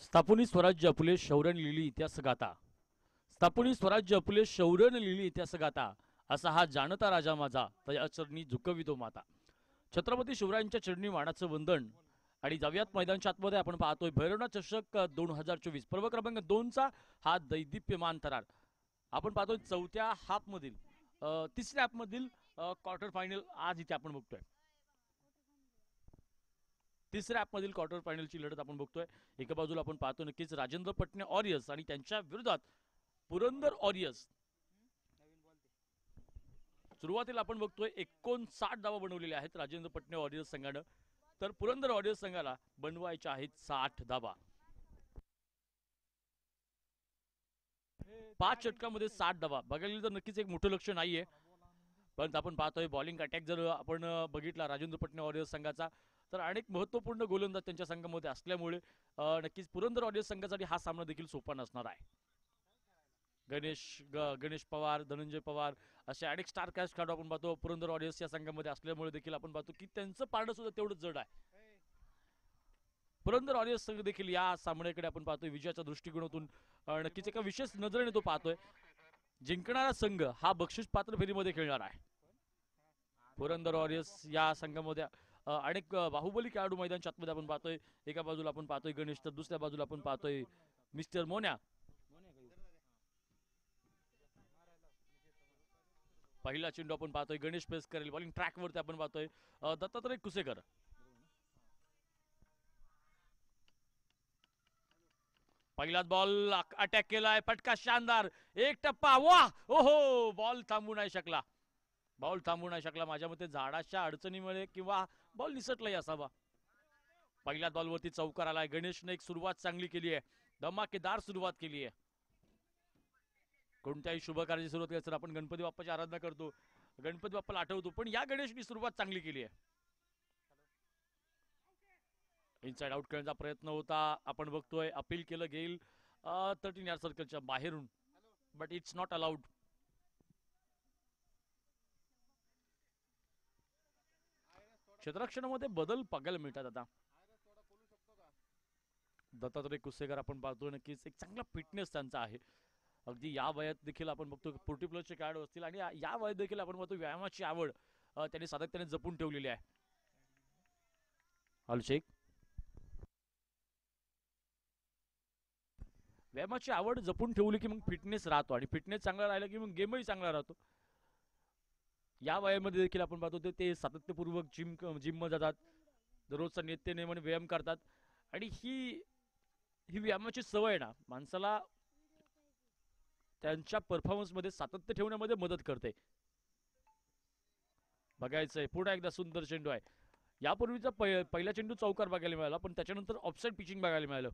स्थापनी स्वराज्य आपुले शौर्याने लिहिली इतिहास गाथा. स्थापनी स्वराज्य आपुले शौर्याने लिहिली इतिहास गाथा. असा हा जाणता राजा माझा तया चरणी झुकवितो माता. छत्रपती शिवरायांच्या चरणी मानाचं वंदन. आणि जाऊयात मैदानच्या आतमध्ये. आपण पाहतोय भैरवनाथ चषक 2024 पर्व क्रमांक 2चा हा दैदिप्यमान थरार. आपण पाहतोय चौथ्या हाफमधील तिसऱ्या हाफमधील क्वार्टर फायनल आज इथे आपण बघतोय. तिसऱ्या ॲपमधील क्वार्टर फायनलची लढत आपण बघतोय. एका बाजूला आपण पाहतो नक्कीच राजेंद्र पटणे ऑरियस आणि त्यांच्या विरोधात पुरंदर ऑरियस. सुरुवातीला आपण बघतोय 59 धावा बनवलेले आहेत राजेंद्र पटणे ऑरियस संघानं. तर पुरंदर ऑरियस संघाला बनवायच्या आहेत 60 धावा. 5 षटकामध्ये 60 धावा बघायला तर नक्कीच एक मोठं लक्ष नाहीये. पण आपण पाहतोय बॉलिंग अटॅक जर आपण बघितला राजेंद्र पटणे ऑरियस संघाचा तर अनेक महत्त्वपूर्ण गोलंदाज त्यांच्या संघामध्ये असल्यामुळे नक्कीच पुरंदर ऑरियस संघासाठी हा सामना देखील सोपा नसणार आहे. गणेश पवार, धनंजय पवार असे अनेक स्टार कॅश खेळाडू आपण पाहतो पुरंदर ऑरियस या संघामध्ये असल्यामुळे देखील आपण पाहतो की त्यांचं पारडं सुद्धा तेवढंच जड आहे. पुरंदर ऑरियस संघ देखील या सामन्याकडे आपण पाहतोय विजयाच्या दृष्टिकोनातून नक्कीच एका विशेष नजरेने तो पाहतोय. जिंकणारा संघ हा बक्षीस पात्र फेरीमध्ये खेळणार आहे. पुरंदर ऑरियस या संघामध्ये अनेक बाहुबली खेळाडू मैदानच्या आतमध्ये आपण पाहतोय. एका बाजूला आपण पाहतोय गणेश तर दुसऱ्या बाजूला आपण पाहतोय मिस्टर मोन्या. पहिला चेंडू आपण पाहतोय गणेश पेस करेल. बॉलिंग ट्रॅक वरती आपण पाहतोय दत्तात्रय कुसेकर. पहिलाच बॉल अटॅक केलाय फटका शानदार एक टप्पा वाह ओहो बॉल थांबू नाही शकला. बॉल थांबू नाही शकला. माझ्या मते झाडाच्या अडचणीमुळे किंवा बॉल निसटलाही असावा. पहिल्याच बॉलवरती चौकार आलाय. गणेशने एक सुरुवात चांगली केली आहे. धमाकेदार सुरुवात केली आहे. कोणत्याही शुभ कार्याची सुरुवात केली तर आपण गणपती बाप्पाची आराधना करतो, गणपती बाप्पाला आठवतो, पण या गणेशनी सुरुवात चांगली केली आहे. इनसाइड आउट करण्याचा प्रयत्न होता. आपण बघतोय अपील केलं गेल 13 यार्ड सर्कलच्या बाहेरून बट इट्स नॉट अलाउड. क्षेत्ररक्षणामध्ये बदल बघायला मिळतात आता. दत्तात्रय कुसेकर आपण पाहतो नक्कीच एक चांगला फिटनेस त्यांचा आहे. अगदी या वयात देखील आपण बघतो 40 प्लसचे खेळाडू असतील आणि या वयात देखील आपण बघतो व्यायामाची आवड त्यांनी सातत्याने जपून ठेवलेली आहे. शेख व्यायामाची आवड जपून ठेवली की मग फिटनेस राहतो आणि फिटनेस चांगला राहिला की मग गेमही चांगला राहतो. या वयामध्ये देखील आपण पाहतो ते सातत्यपूर्वक जिममध्ये जातात. दररोजचा नित्य नेमाने व्यायाम करतात आणि ही व्यायामाची सवय ना माणसाला त्यांच्या परफॉर्मन्समध्ये सातत्य ठेवण्यामध्ये मदत करते. बघायचंय पुन्हा एकदा सुंदर चेंडू आहे. यापूर्वीचा पहिला चेंडू चौकार बघायला मिळाला पण त्याच्यानंतर ऑफसाईड पिचिंग बघायला मिळालं.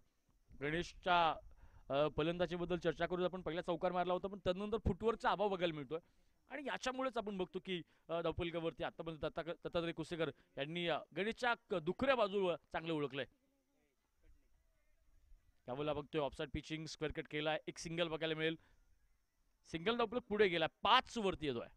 गणेशच्या फलंदाजीबद्दल चर्चा करू. आपण पहिला चौकार मारला होता पण त्यानंतर फुटवर्कचा अभाव बघायला मिळतोय आणि याच्यामुळेच आपण बघतो की धावपलकावरती आतापर्यंत दत्तात्रय कुसेकर यांनी गणेशच्या दुखऱ्या बाजूला चांगलं ओळखलंय. त्यावेळेला बघतोय ऑफसाईड पिचिंग स्क्वेअर कट केलाय. एक सिंगल बघायला मिळेल. सिंगल धावपलक पुढे गेला 5 वरती येतोय.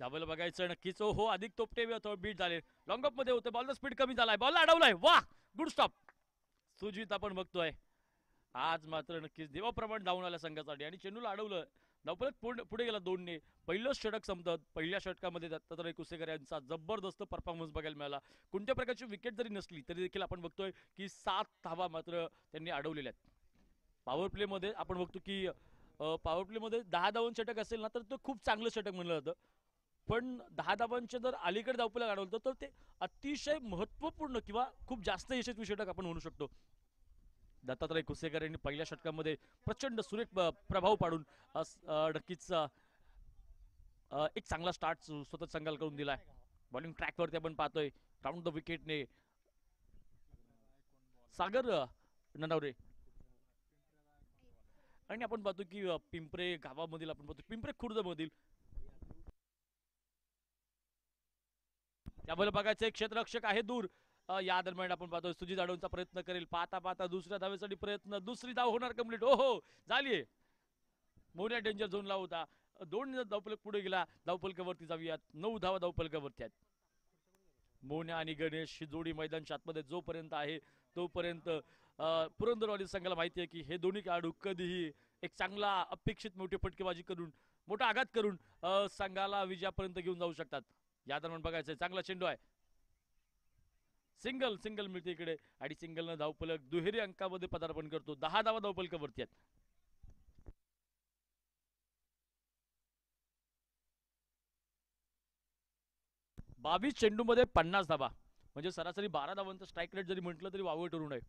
त्यावेळेला बघायचं नक्कीच हो अधिक तोपटे बीट झाले. लॉंग ऑफ मध्ये होते. बॉलचा स्पीड कमी झालाय. बॉल अडवलाय. वाह गुड स्टॉप सुजित आपण बघतोय. आज मात्र नक्कीच देवाप्रमाणे धावून आल्या संघासाठी आणि चेंडूला अडवलं. धावपळत पुढे गेला 2ने. पहिलं षटक संपतं. पहिल्या षटकामध्ये दत्तात्रय कुसेकर यांचा जबरदस्त परफॉर्मन्स बघायला मिळाला. कोणत्या प्रकारची विकेट जरी नसली तरी देखील आपण बघतोय की 7 धावा मात्र त्यांनी अडवलेल्या आहेत. पॉवर प्ले मध्ये आपण बघतो की पॉवर प्ले मध्ये 10 धावांचं षटक असेल ना तर तो खूप चांगलं षटक म्हणलं जातं. पण 10 धावांच्या जर अलीकडे धावपळा अडवलं तर ते अतिशय महत्वपूर्ण किंवा खूप जास्त यशस्वी षटक आपण म्हणू शकतो. दत्तात्रय कुसेकर यांनी पहिल्या षटकामध्ये प्रचंड सुरेख प्रभाव पाडून नक्कीच एक चांगला स्टार्ट स्वतः संघाला करून दिलाय. बॉलिंग ट्रॅकवरती आपण पाहतोय राऊंड द विकेटने सागर ननावरे आणि आपण पाहतो की पिंपरे गावामधील आपण पाहतो पिंपरे खुर्द मधील त्यामुळे बघायचं एक क्षेत्ररक्षक आहे दूर. या दरम्यान आपण पाहतो सुजित अडवूनचा प्रयत्न करेल, पाहता पाहता दुसऱ्या धावेसाठी प्रयत्न, दुसरी धाव होणार कम्प्लीट. हो झालीये. मोन्या डेंजर झोनला होता. दोन धावफलक पुढे गेला, धावफलकावरती जाऊयात. 9 धावा धावफलकावरती आहेत. मोन्या आणि गणेश ही जोडी मैदानच्या आतमध्ये जोपर्यंत आहे तोपर्यंत पुरंदरवाडी संघाला माहिती आहे की हे दोन्ही खेळाडू कधीही एक चांगला अपेक्षित मोठी फटकेबाजी करून मोठा आघात करून संघाला विजयापर्यंत घेऊन जाऊ शकतात. या दरम्यान बघायचंय चांगला चेंडू आहे. सिंगल सिंगल मिळते इकडे आणि सिंगलनं धावफलक दुहेरी अंकामध्ये पदार्पण करतो. 10 धावा धावफलकावरती आहेत. 22 चेंडूमध्ये 50 धावा म्हणजे सरासरी 12 धावांचा स्ट्राईक रेट जरी म्हटलं तरी वावग ठरू नये.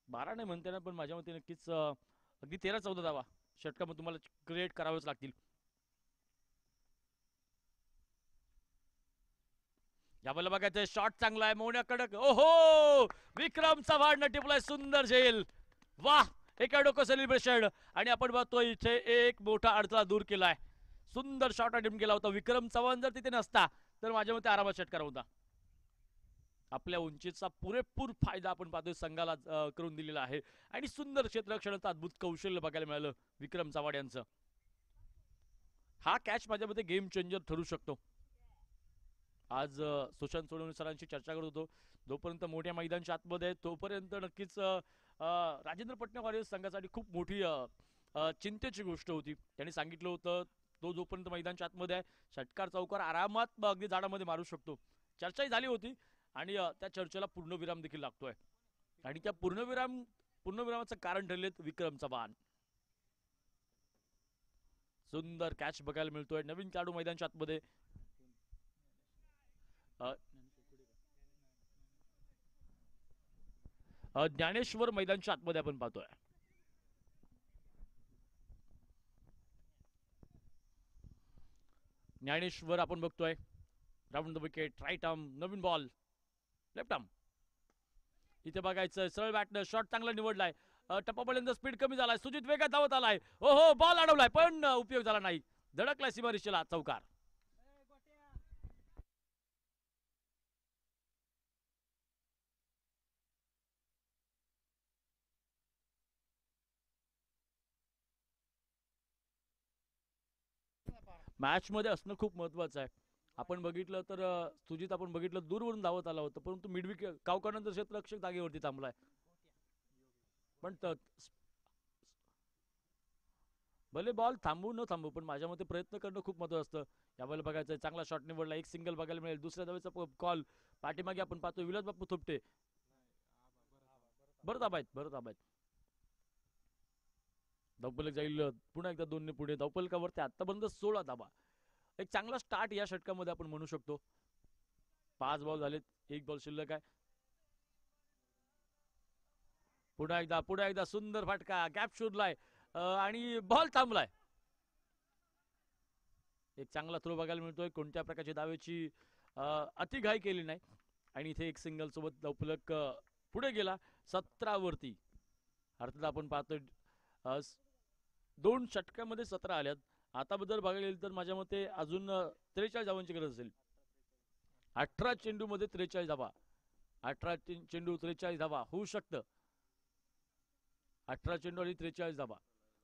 12 नाही म्हणते ना, पण माझ्या मते नक्कीच अगदी 13-14 धावा षटकामध्ये तुम्हाला क्रिएट करावेच लागतील. यावेळेला बघायचंय शॉट चांगला आहे मोन्या कडक. ओहो विक्रम चव्हाण टिपलाय सुंदर झेल. वाह एका डोकं सेलिब्रेशन आणि आपण बघतोय इथे एक मोठा अडथळा दूर केलाय. सुंदर शॉट अटेम्प्ट केला होता. विक्रम चव्हाण जर तिथे नसता तर माझ्या मते आरामात षटकार होता. आपल्या उंचीचा पुरेपूर फायदा आपण पाहतोय संघाला करून दिलेला आहे आणि सुंदर क्षेत्ररक्षणाचं अद्भुत कौशल्य बघायला मिळालं विक्रम चव्हाण यांचं. हा कॅच माझ्या मते गेम चेंजर ठरू शकतो. आज सुशांत सोनवणे सरांशी चर्चा करत होतो. जोपर्यंत मोठ्या मैदानच्या आतमध्ये तोपर्यंत नक्कीच राजेंद्र पटणेवार संघासाठी खूप मोठी चिंतेची गोष्ट होती. त्यांनी सांगितलं होतं तो जोपर्यंत मैदानच्या आतमध्ये आहे षटकार चौकार आरामात अगदी झाडामध्ये मारू शकतो. चर्चाही झाली होती आणि त्या चर्चेला पूर्णविराम देखील लागतोय आणि त्या पूर्णविरामाचं कारण ठरलेत विक्रम चव्हाण. सुंदर कॅच बघायला मिळतोय. नवीन खेळाडू मैदानच्या आतमध्ये ज्ञानेश्वर मैदानच्या आतमध्ये आपण पाहतोय. ज्ञानेश्वर आपण बघतोय round the wicket right arm नवीन बॉल लेफ्ट आर्म. इथे बघायचं सरळ बॅटनं शॉट चांगला निवडलाय. टप्पापर्यंत स्पीड कमी झालाय. सुजित वेगात धावत आलाय. हो बॉल अडवलाय पण उपयोग झाला नाही. धडकलाय सीमारेषेला चौकार. मॅच मध्ये असणं खूप महत्वाचं आहे. आपण बघितलं तर सुजित आपण बघितलं दूरवरून धावत आला होता परंतु मिडविकेट कावकानंतर क्षेत्ररक्षक जागेवरती थांबलाय. पण भले बॉल थांबू न थांबू पण माझ्या मते प्रयत्न करणं खूप महत्त्वाचं असतं. यावेळेला बघायचं चांगला शॉट निवडला. एक सिंगल बघायला मिळेल. दुसऱ्या धावेचा कॉल पाठीमागे आपण पाहतो विलास बापू थोपटे. बरं ताबायत धावफलक जाईल पुन्हा एकदा 2 ने पुढे. धावफलकावरती आतापर्यंत 16 धावा. एक चांगला स्टार्ट या षटकामध्ये आपण म्हणू शकतो. 5 बॉल झालेत. 1 बॉल शिल्लक आहे. पुन्हा एकदा सुंदर फटका गॅप शोधलाय आणि बॉल थांबलाय. एक चांगला थ्रो बघायला मिळतोय. कोणत्या प्रकारची धावेची अतिघाई केली नाही आणि इथे एक सिंगल सोबत धावफलक पुढे गेला 17 वरती. अर्थात आपण पाहतोय 2 षटकामध्ये 17 आल्यात. आता बद्दल बघायला गेलं तर माझ्या मते अजून 43 धावांची गरज असेल. 18 चेंडू मध्ये 43 धावा. 18 चेंडू 43 धावा होऊ शकतं. 18 चेंडू आणि 43 धावा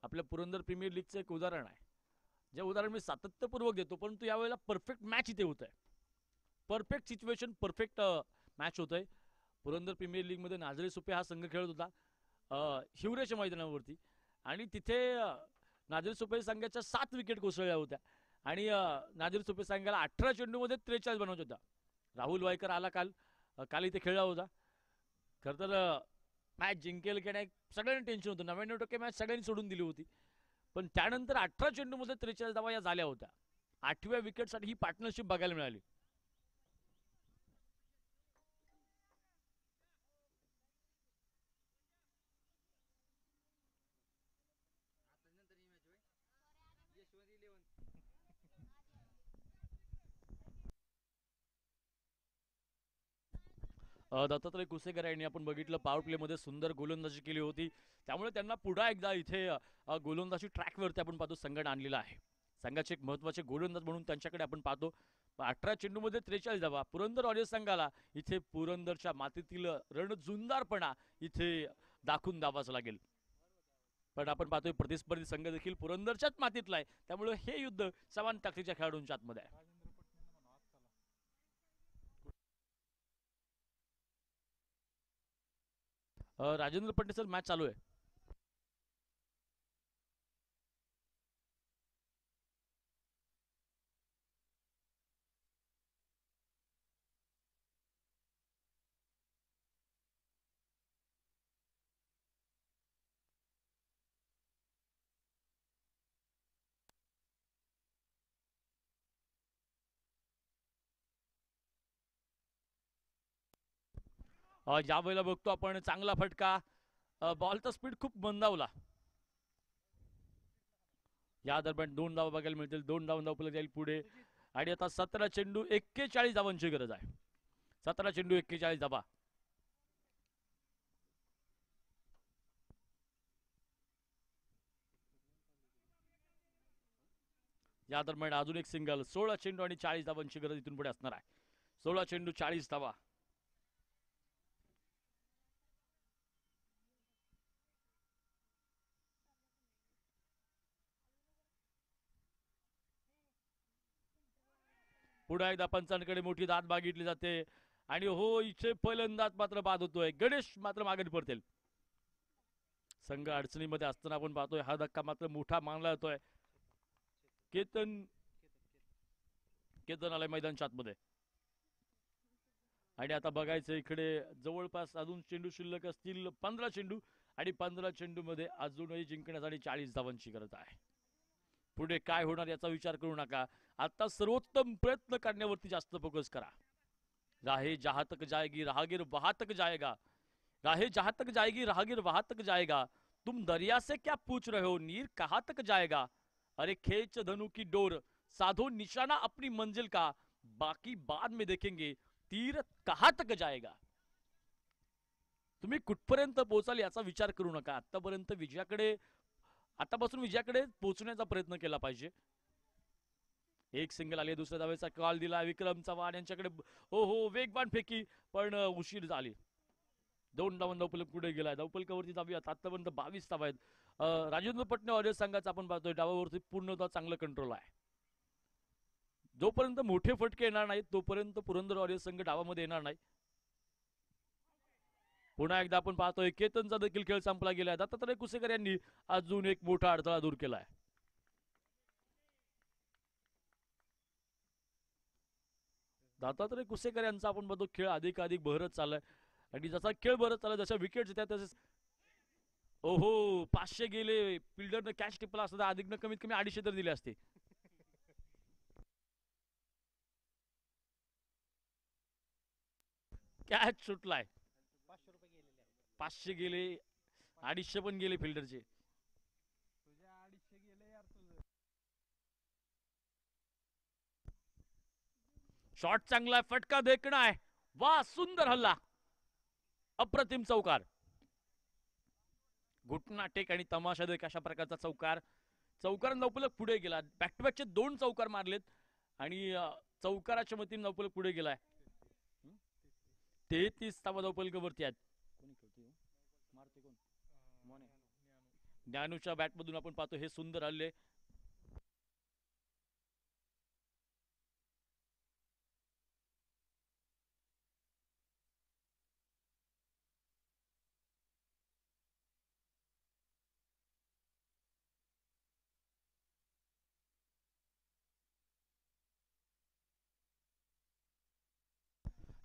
आपल्या पुरंदर प्रीमियर लीगचं एक उदाहरण आहे. जे उदाहरण मी सातत्यपूर्वक देतो परंतु यावेळेला परफेक्ट मॅच इथे होत आहे. परफेक्ट सिच्युएशन परफेक्ट मॅच होत आहे. पुरंदर प्रीमियर लीग मध्ये नाझरे सुपे हा संघ खेळत होता हिवरेच्या मैदानावरती आणि तिथे नाझरे सुपे संघाच्या 7 विकेट कोसळल्या होत्या आणि नाझरे सुपे संघाला 18 चेंडू मध्ये 43 बनवत होता. राहुल वायकर आला काल इथे खेळला होता. खर तर मॅच जिंकेल की नाही सगळ्यांना टेन्शन होतं. 99% मॅच सगळ्यांनी सोडून दिली होती पण त्यानंतर 18 चेंडू मध्ये 43 धावा या झाल्या होत्या. 8व्या विकेटसाठी ही पार्टनरशिप बघायला मिळाली. दत्तात्रय कुसेकर यांनी आपण बघितलं पॉवर प्ले मध्ये सुंदर गोलंदाजी केली होती, त्यामुळे त्यांना पुन्हा एकदा इथे गोलंदाजी ट्रॅकवरती आपण पाहतो संघाने आणलेला आहे. संघाचे एक महत्वाचे गोलंदाज म्हणून त्यांच्याकडे आपण पाहतो. 18 चेंडूमध्ये 43 धावा. पुरंदर वॉरियर्स संघाला इथे पुरंदरच्या मातीतील रणजुंदारपणा इथे दाखवून द्यावाच लागेल. पण आपण पाहतोय प्रतिस्पर्धी संघ देखील पुरंदरच्याच मातीतला आहे, त्यामुळे हे युद्ध समान ताकदीच्या खेळाडूंच्या आतमध्ये आहे. राजेंद्र पट्टे सर, मॅच चालू आहे. यावेळेला बघतो आपण चांगला फटका, बॉलचा स्पीड खूप मंदावला. या दरम्यान 2 धावा बघायला मिळतील. 2 धाव उपलब्ध जाईल पुढे. आणि आता 17 चेंडू 41 धावांची गरज आहे. 17 चेंडू 41 धावा. या दरम्यान अजून एक सिंगल. 16 चेंडू आणि 40 धावांची गरज इथून पुढे असणार आहे. 16 चेंडू 40 धावा. पुढे एकदा पंचांकडे मोठी दाद मागितली जाते आणि हो, इथे फलंदाज मात्र बाद होतोय. गणेश मात्र मागे पडतील. संघ अडचणीमध्ये असताना आपण पाहतोय हा धक्का मात्र मोठा मानला जातोय. केतन केतन आलाय मैदानच्या आतमध्ये. आणि आता बघायचं इकडे जवळपास अजून चेंडू शिल्लक असतील 15 चेंडू आणि 15 चेंडू मध्ये अजूनही जिंकण्यासाठी 40 धावांची गरज आहे. पुढे काय होणार याचा विचार करू नका. आता सर्वोत्तम प्रयत्न करण्यावरती जास्त फोकस करा. राहे जहां तक जाएगी राहगीर वहां तक जाएगा. राहे जहां तक जाएगी राहगीर वहां तक जाएगा. तुम दरिया से क्या पूछ रहे हो, नीर कहां तक जाएगा. अरे खींच धनु की डोर, साधो निशाना अपनी मंजिल का, बाकी बाद में देखेंगे तीर कहां तक जाएगा. तुम्ही कुठपर्यंत पोहोचाल याचा विचार करू नका. आतापर्यंत विजयाकडे आतापासून विजयाकडे पोहोचण्याचा प्रयत्न केला पाहिजे. एक सिंगल आली. दुसऱ्या धावेचा कॉल दिला विक्रम चव्हाण यांच्याकडे. हो हो, वेगवान फेकी पण उशीर झाली. 2 धावांना उपलब्ध पुढे गेलाय. धावपलकावरती जाऊयात. आतापर्यंत 22 धावा आहेत. राजेंद्र पटणे वॉरियर्स संघाचा आपण पाहतोय डावावरती पूर्णतः चांगलं कंट्रोल आहे. जोपर्यंत मोठे फटके येणार नाहीत तोपर्यंत पुरंदर वॉरियर्स संघ डावामध्ये येणार नाही. पुन्हा एकदा आपण पाहतोय केतनचा देखील खेळ संपला गेलाय. दत्तात्रय कुसेकर यांनी अजून एक मोठा अडथळा दूर केलाय. दत्तात्रय कुसेकर यांचा आपण बघतो खेळ अधिक बहरत चाललाय. आणि जसा खेळ बहरत चाललाय, जशा विकेट येतात तसे ओहो 500 गेले. फिल्डरनं कॅच टिपला असता अधिक कमीत कमी 250 तर दिले असते. कॅच सुटलाय. 500 गेले, 250 पण गेले फिल्डरचे. शॉट चांगला, फटका देखणा आहे. वा, सुंदर हल्ला, अप्रतिम चौकार. घुटना टेक आणि तमाशा देख अशा प्रकारचा चौकार. चौकार नौपलक पुढे गेला. बॅक टू बॅकचे 2 चौकार मारलेत आणि चौकाराच्या मतीने नौपलक पुढे गेलाय. 33 धावा नौपलकावरती आहेत. कोणी खेळतोय मारते कोण? ज्ञानूच्या बॅट मधून आपण पाहतो हे सुंदर हल्ले.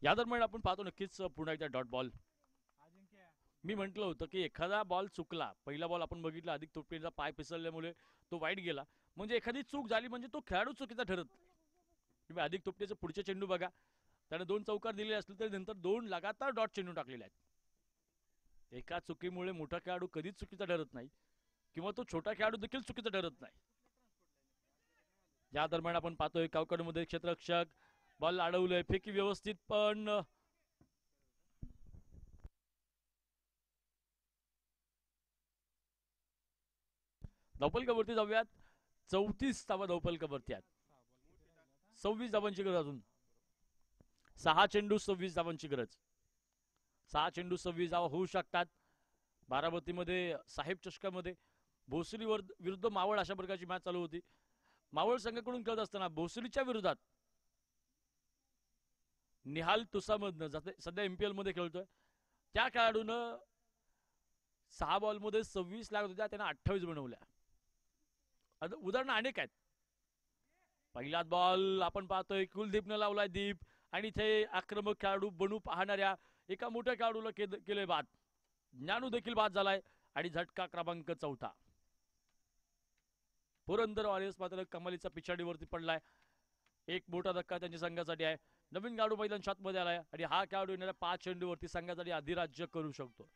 या दरम्यान आपण पाहतो नक्कीच पुन्हा एकदा डॉट बॉल. मी म्हटलं होतं की एखादा बॉल चुकला, पहिला बॉल आपण बघितला अधिक तोपेचा पाय फिसलल्यामुळे तो वाईट गेला. म्हणजे एखादी चूक झाली म्हणजे तो खेळाडू चुकीचा ठरत. तुम्ही अधिक तोपटेचे पुढचे चेंडू बघा. त्याने 2 चौकार दिले असले तरी नंतर 2 लगातार डॉट चेंडू टाकलेले आहेत. एका चुकीमुळे मोठा खेळाडू कधीच चुकीचा ठरत नाही किंवा तो छोटा खेळाडू देखील चुकीचा ठरत नाही. या दरम्यान आपण पाहतोय कावकडमध्ये क्षेत्ररक्षक बॉल अडवलंय. फेकी व्यवस्थित पण धावफलकावरती जाऊयात. 34 धावा धावफलकावरती आहेत. 26 धावांची गरज अजून. 6 चेंडू 26 धावांची गरज. 6 चेंडू 26 धावा होऊ शकतात. बारामतीमध्ये साहेब चषकामध्ये भोसरी विरुद्ध मावळ अशा प्रकारची मॅच चालू होती. मावळ संघाकडून खेळत असताना भोसरीच्या विरोधात निहाल तुसामधनं सध्या एमपीएल मध्ये खेळतोय त्या खेळाडूनं 6 बॉलमध्ये 26 लागत होत्या, त्यानं 28 बनवल्या. उदाहरण अनेक आहेत. पहिलाच बॉल आपण पाहतोय कुलदीपनं लावलाय दीप आणि इथे आक्रमक खेळाडू बनू पाहणाऱ्या एका मोठ्या खेळाडूला केले बाद. ज्ञानू देखील बाद झालाय आणि झटका क्रमांक 4. पुरंदर वॉरियर्स मात्र कमालीचा पिछाडीवरती पडलाय. एक मोठा धक्का त्यांच्या संघासाठी आहे. नवीन खेळाडू मैदान मध्ये आलाय आणि हा खेळाडू येणाऱ्या 5 चेंडूवरती संघासाठी अधिराज्य करू शकतो.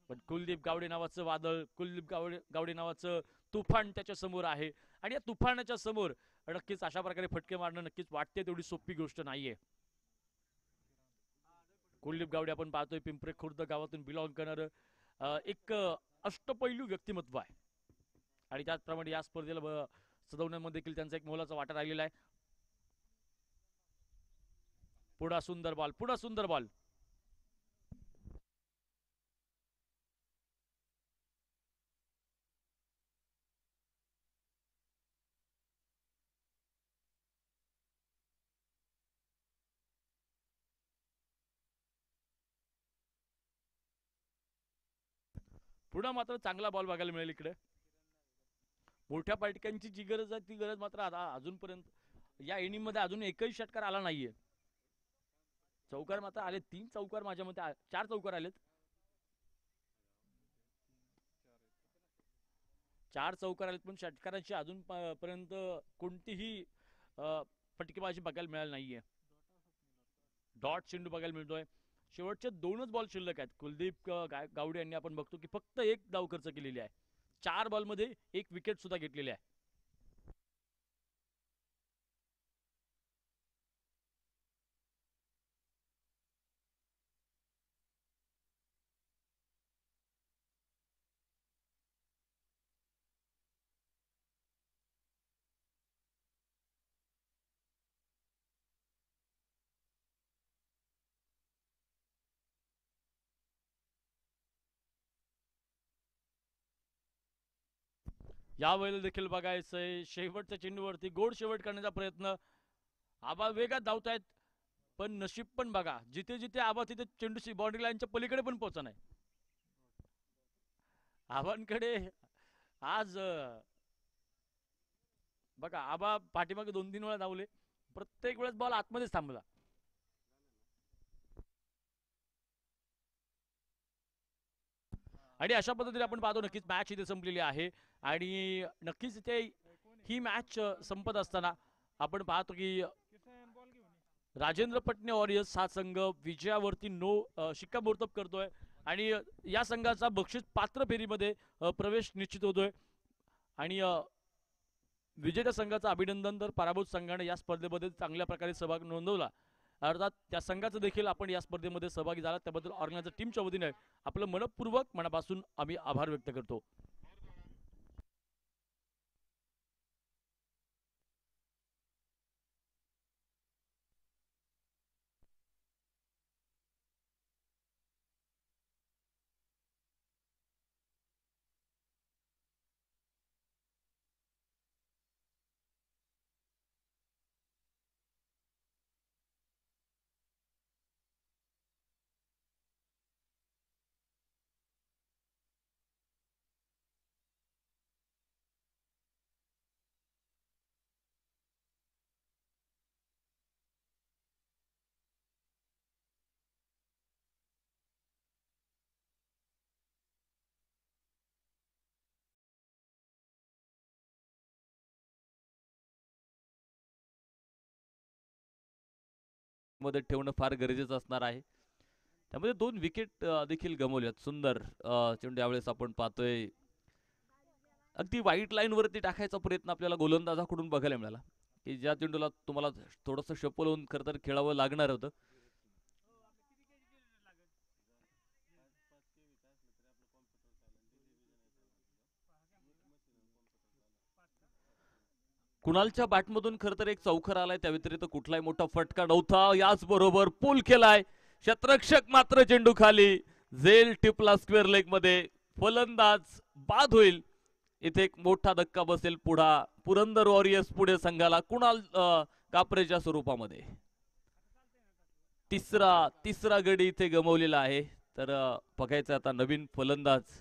पण कुलदीप गावडे नावाचं वादळ, कुलदीप गावडे नावाचं तुफान त्याच्या समोर आहे आणि या तुफानाच्या समोर नक्कीच अशा प्रकारे फटके मारणं नक्कीच वाटते तेवढी सोपी गोष्ट नाहीये. कुलदीप गावडे आपण पाहतोय पिंपरे खुर्द गावातून बिलॉंग करणारं एक अष्टपैलू व्यक्तिमत्व आहे आणि त्याचप्रमाणे या स्पर्धेला सजवण्यामध्ये देखील त्यांचा एक मोलाचा वाटा राहिलेला आहे. पुढा सुंदर बॉल, पुढा सुंदर बॉल. पुन्हा मात्र चांगला बॉल बघायला मिळेल इकडे. मोठ्या पार्टिकांची जी गरज आहे ती गरज मात्र अजूनपर्यंत या इनिंग मध्ये अजून एकही षटकार आला नाहीये. चौकार मात्र आले, 3 चौकार माझ्या मते 4 चौकार आलेत. 4 चौकार आलेत पण षटकारांची अजूनपर्यंत कोणतीही फटकेबाजी बघायला मिळाली नाहीये. डॉट चेंडू बघायला मिळतोय. शेवटचे 2च बॉल शिल्लक आहेत. कुलदीप गावडे यांनी आपण बघतो की फक्त 1 धाव खर्च केलेली आहे. 4 बॉलमध्ये 1 विकेट सुद्धा घेतलेली आहे. यावेळेला देखील बघायचंय शेवटच्या चेंडूवरती गोड शेवट करण्याचा प्रयत्न. आबा वेगात धावतायत पण नशीब पण बघा, जिथे जिथे आबा तिथे चेंडू बाउंड्री लाईनच्या पलीकडे पण पोहोचा नाही. आबांकडे आज बघा आबा पाठीमागे 2-3 वेळा धावले, प्रत्येक वेळेस बॉल आतमध्येच थांबला. आणि अशा पद्धतीने आपण पाहतो नक्कीच मॅच इथे संपलेली आहे आणि नक्कीच इथे ही मॅच संपत असताना आपण पाहतो की राजेंद्र पटणे वॉरियर्स हा संघ विजयावरती शिक्कामोर्तब करतोय आणि या संघाचा बक्षीस पात्र फेरीमध्ये प्रवेश निश्चित होतोय आणि विजेत्या संघाचं अभिनंदन. तर पराभूत संघाने या स्पर्धेमध्ये चांगल्या प्रकारे सहभाग नोंदवला, अर्थात त्या संघाचं देखील आपण या स्पर्धेमध्ये सहभागी झाला त्याबद्दल ऑर्गनायझर टीमच्या वतीने आपलं मनपूर्वक मनापासून आम्ही आभार व्यक्त करतो. मध्ये ठेवणं फार गरजेचं असणार आहे. त्यामध्ये 2 विकेट देखील गमावल्यात. सुंदर चेंडू यावेळेस आपण पाहतोय अगदी व्हाईट लाईन वरती टाकायचा प्रयत्न आपल्याला गोलंदाजाकडून बघायला मिळाला की ज्या चेंडूला तुम्हाला थोडंसं शपल होऊन खरं तर खेळावं लागणार होतं. कुणालच्या बॅटमधून खर तर एक चौकार आलाय, त्या व्यतिरिक्त कुठलाही मोठा फटका नव्हता. याच बरोबर पूल केलाय, शतरक्षक मात्र चेंडू खाली, झेल टिपला स्क्वेअर लेग मध्ये, फलंदाज बाद होईल. इथे एक मोठा धक्का बसेल पुरंदर वॉरियर्स पुढे संघाला कुणाल कापरेच्या स्वरूपामध्ये. तिसरा गडी इथे गमावलेला आहे. तर बघायचं आता नवीन फलंदाज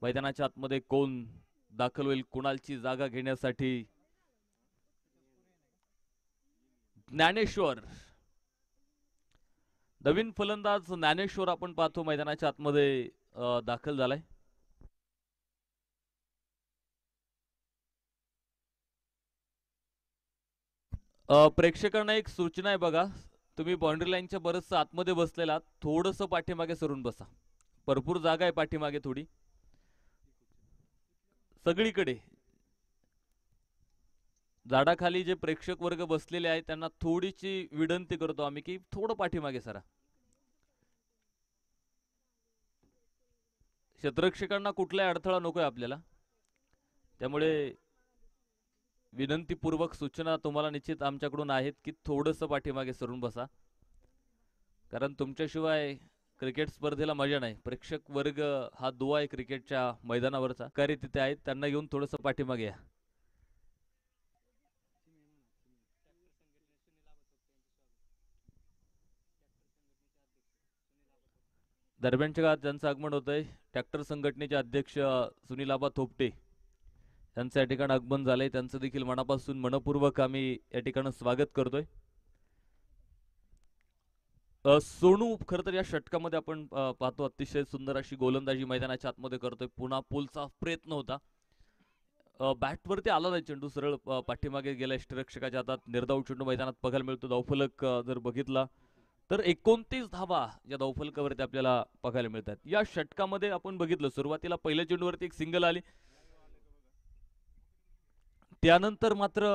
मैदानाच्या आतमध्ये कोण दाखल होईल कुणालची जागा घेण्यासाठी. ज्ञानेश्वर, नवीन फलंदाज ज्ञानेश्वर आपण पाहतो मैदानाच्या आतमध्ये दाखल झालाय. प्रेक्षकांना एक सूचना आहे बघा, तुम्ही बाउंड्री लाईनच्या बरंच आतमध्ये बसलेला, थोडस पाठीमागे सरून बसा. भरपूर जागा आहे पाठीमागे थोडी सगळीकडे. झाडाखाली जे प्रेक्षक वर्ग बसलेले आहेत त्यांना थोडीशी विनंती करतो आम्ही की थोडं पाठीमागे सरा. क्षेत्ररक्षकांना कुठलाही अडथळा नकोय आपल्याला, त्यामुळे विनंतीपूर्वक सूचना तुम्हाला निश्चित आमच्याकडून आहेत की थोडंसं पाठीमागे सरून बसा, कारण तुमच्याशिवाय क्रिकेट स्पर्धेला मजा नाही. प्रेक्षक वर्ग हा दुवा आहे क्रिकेटच्या मैदानावरचा, कार्य तिथे आहेत, त्यांना घेऊन थोडंसं पाठीमागे या. दरम्यानच्या काळात ज्यांचं आगमन होत आहे, ट्रॅक्टर संघटनेचे अध्यक्ष सुनील आबा थोपटे यांचं या ठिकाणी आगमन झालंय. त्यांचं देखील मनापासून मनपूर्वक आम्ही या ठिकाणी स्वागत करतोय. सोनू खर तर या षटकामध्ये आपण पाहतो अतिशय सुंदर अशी गोलंदाजी मैदानाच्या आतमध्ये करतोय. पुन्हा पूलचा प्रयत्न होता, बॅटवरती आला नाही चेंडू, सरळ पाठीमागे गेला यष्टिरक्षकाच्या हातात. निर्धाव चेंडू मैदानात बघायला मिळतो. धावफलक जर बघितला तर 29 धावा या धावफलकावरती आपल्याला बघायला मिळतात. या षटकामध्ये आपण बघितलं सुरुवातीला पहिल्या चेंडूवरती एक सिंगल आली, त्यानंतर मात्र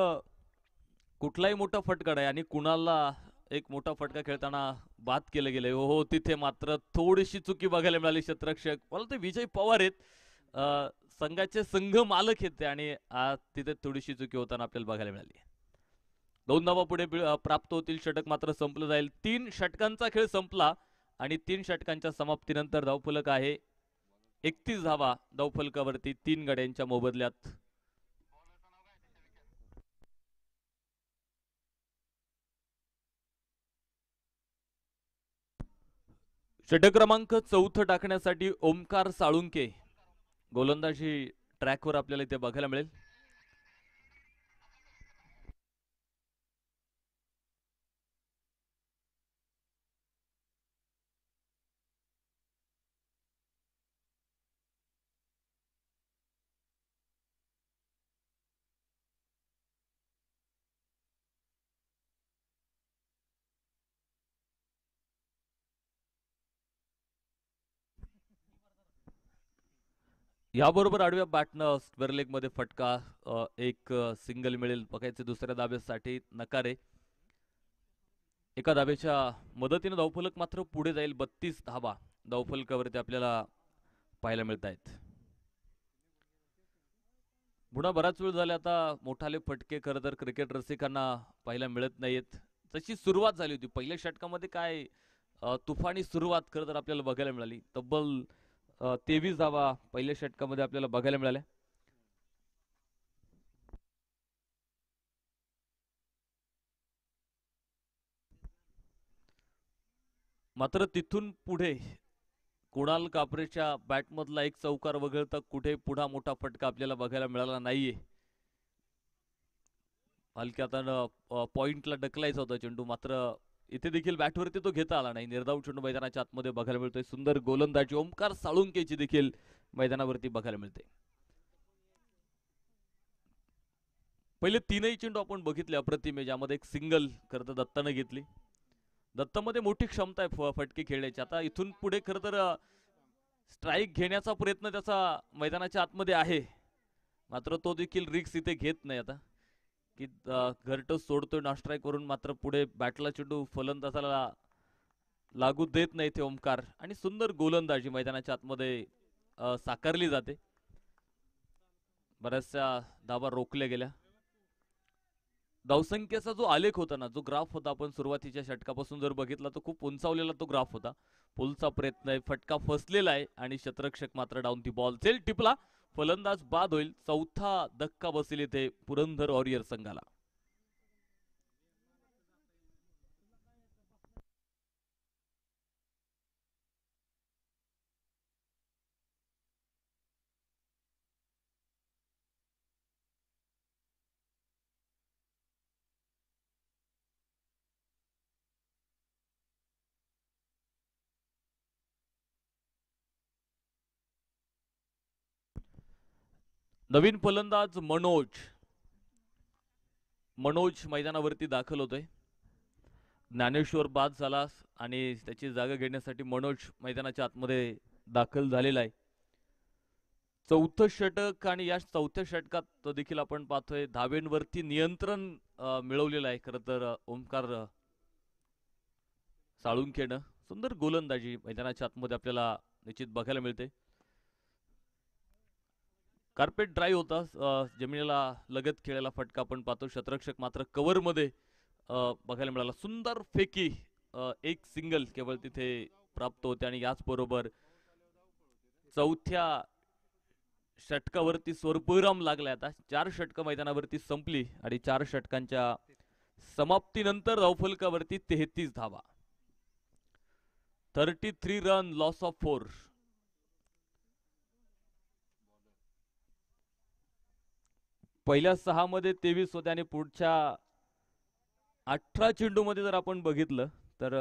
कुठलाही मोठा फटका नाही आणि कुणाला एक मोठा फटका खेळताना बाद केलं गेलंय. हो, तिथे मात्र थोडीशी चुकी बघायला मिळाली. क्षेत्ररक्षक, मला ते विजय पवार आहेत, संघाचे संघ मालक आहेत आणि तिथे थोडीशी चुकी होताना आपल्याला बघायला मिळाली. 2 धावा पुढे प्राप्त होतील. षटक मात्र संपलं जाईल. 3 षटकांचा खेळ संपला आणि 3 षटकांच्या समाप्तीनंतर धावफलक आहे 31 धावा धावफलकावरती 3 गड्यांच्या मोबदल्यात. षटक क्रमांक 4 टाकण्यासाठी ओमकार साळुंके गोलंदाजी ट्रॅकवर आपल्याला इथे बघायला मिळेल. याबरोबर आडव्या बॅटनं स्क्वेअर लेग मध्ये फटका, एक सिंगल मिळेल. बघायचे दुसऱ्या धाब्यासाठी नकारे. एका धाब्याच्या मदतीने धावफलक मात्र पुढे जाईल. 32 धाबा धावफलकावरती आपल्याला पाहायला मिळत आहेत. पुन्हा बराच वेळ झाला आता मोठाले फटके खरं तर क्रिकेट रसिकांना पाहायला मिळत नाहीत. तशी सुरुवात झाली होती पहिल्या षटकामध्ये, काय तुफानी सुरुवात खरं तर आपल्याला बघायला मिळाली. तब्बल 23 धावा पहिल्या षटकामध्ये आपल्याला बघायला मिळाल्या. मात्र तिथून पुढे कुणाल कापरेच्या बॅटमधला एक चौकार वगळता कुठे पुढा मोठा फटका आपल्याला बघायला मिळाला नाहीये. हलक्या हातानं पॉइंटला ढकलायचा होता चेंडू, मात्र इथे देखील बॅटवरती तो घेता आला नाही. निर्धाव चेंडू मैदानाच्या आतमध्ये बघायला मिळतोय. सुंदर गोलंदाजी ओमकार साळुंकेची देखील मैदानावरती बघायला मिळते. पहिले 3ही चेंडू आपण बघितले अप्रतिम, ज्यामध्ये एक सिंगल खरं तर दत्तानं घेतली. दत्तामध्ये मोठी क्षमता आहे फटके खेळण्याची. आता इथून पुढे खरं तर स्ट्राईक घेण्याचा प्रयत्न त्याचा मैदानाच्या आतमध्ये आहे, मात्र तो देखील रिक्स इथे घेत नाही. आता की घरटं सोडतोय नॉन स्ट्राईक वरून, मात्र पुढे बॅटला चेंडू फलंदाजाला लागू देत नाही ते ओमकार. आणि सुंदर गोलंदाजी मैदानाच्या आतमध्ये साकारली जाते. बऱ्याचशा धावा रोखल्या गेल्या. धावसंख्येचा जो आलेख होता ना, जो ग्राफ होता, आपण सुरुवातीच्या षटकापासून जर बघितला तर खूप उंचावलेला तो ग्राफ होता. पुलचा प्रयत्न आहे, फटका फसलेला आहे आणि क्षेत्ररक्षक मात्र डाऊन ती बॉल झेल टिपला, फलंदाज बाद होईल. चौथा धक्का बसेल इथे पुरंदर वॉरियर संघाला. नवीन फलंदाज मनोज मनोज मैदानावरती दाखल होतोय. ज्ञानेश्वर बाद झाला आणि त्याची जागा घेण्यासाठी मनोज मैदानाच्या आतमध्ये दाखल झालेला आहे. चौथं षटक आणि या चौथ्या षटकात देखील आपण पाहतोय धावेंवरती नियंत्रण मिळवलेलं आहे. खरं तर ओमकार साळुंखेनं सुंदर गोलंदाजी मैदानाच्या आतमध्ये आपल्याला निश्चित बघायला मिळते. कार्पेट ड्राईव्ह होता, जमिनीला लगत खेळायला फटका आपण पाहतो. क्षेत्ररक्षक मात्र कव्हर मध्ये बघायला मिळाला. सुंदर फेकी, एक सिंगल केवळ तिथे प्राप्त होते आणि याचबरोबर चौथ्या षटकावरती स्वरूपविराम लागलाय. आता 4 षटकं मैदानावरती संपली आणि 4 षटकांच्या समाप्तीनंतर धावफलकावरती 33 धावा, 33 रन, लॉस ऑफ 4. पहिल्या 6 मध्ये 23 होते आणि पुढच्या 18 चेंडू मध्ये जर आपण बघितलं तर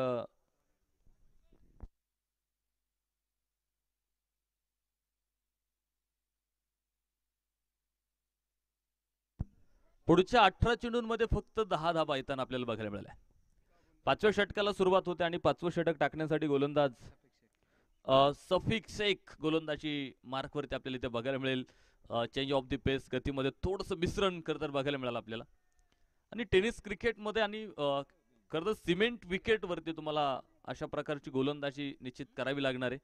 पुढच्या 18 चेंडूंमध्ये फक्त 10 धावा येताना आपल्याला बघायला मिळाल्या. 5व्या षटकाला सुरुवात होते आणि 5वं षटक टाकण्यासाठी गोलंदाज सफिक शेख गोलंदाजी मार्कवरती आपल्याला इथे बघायला मिळेल. चेंज ऑफ द पेस, गतीमध्ये थोडंसं मिश्रण करता बघायला मिळालं आपल्याला. आणि टेनिस क्रिकेटमध्ये आणि खरं तर सिमेंट विकेटवरती तुम्हाला अशा प्रकारची गोलंदाजी निश्चित करावी लागणार आहे.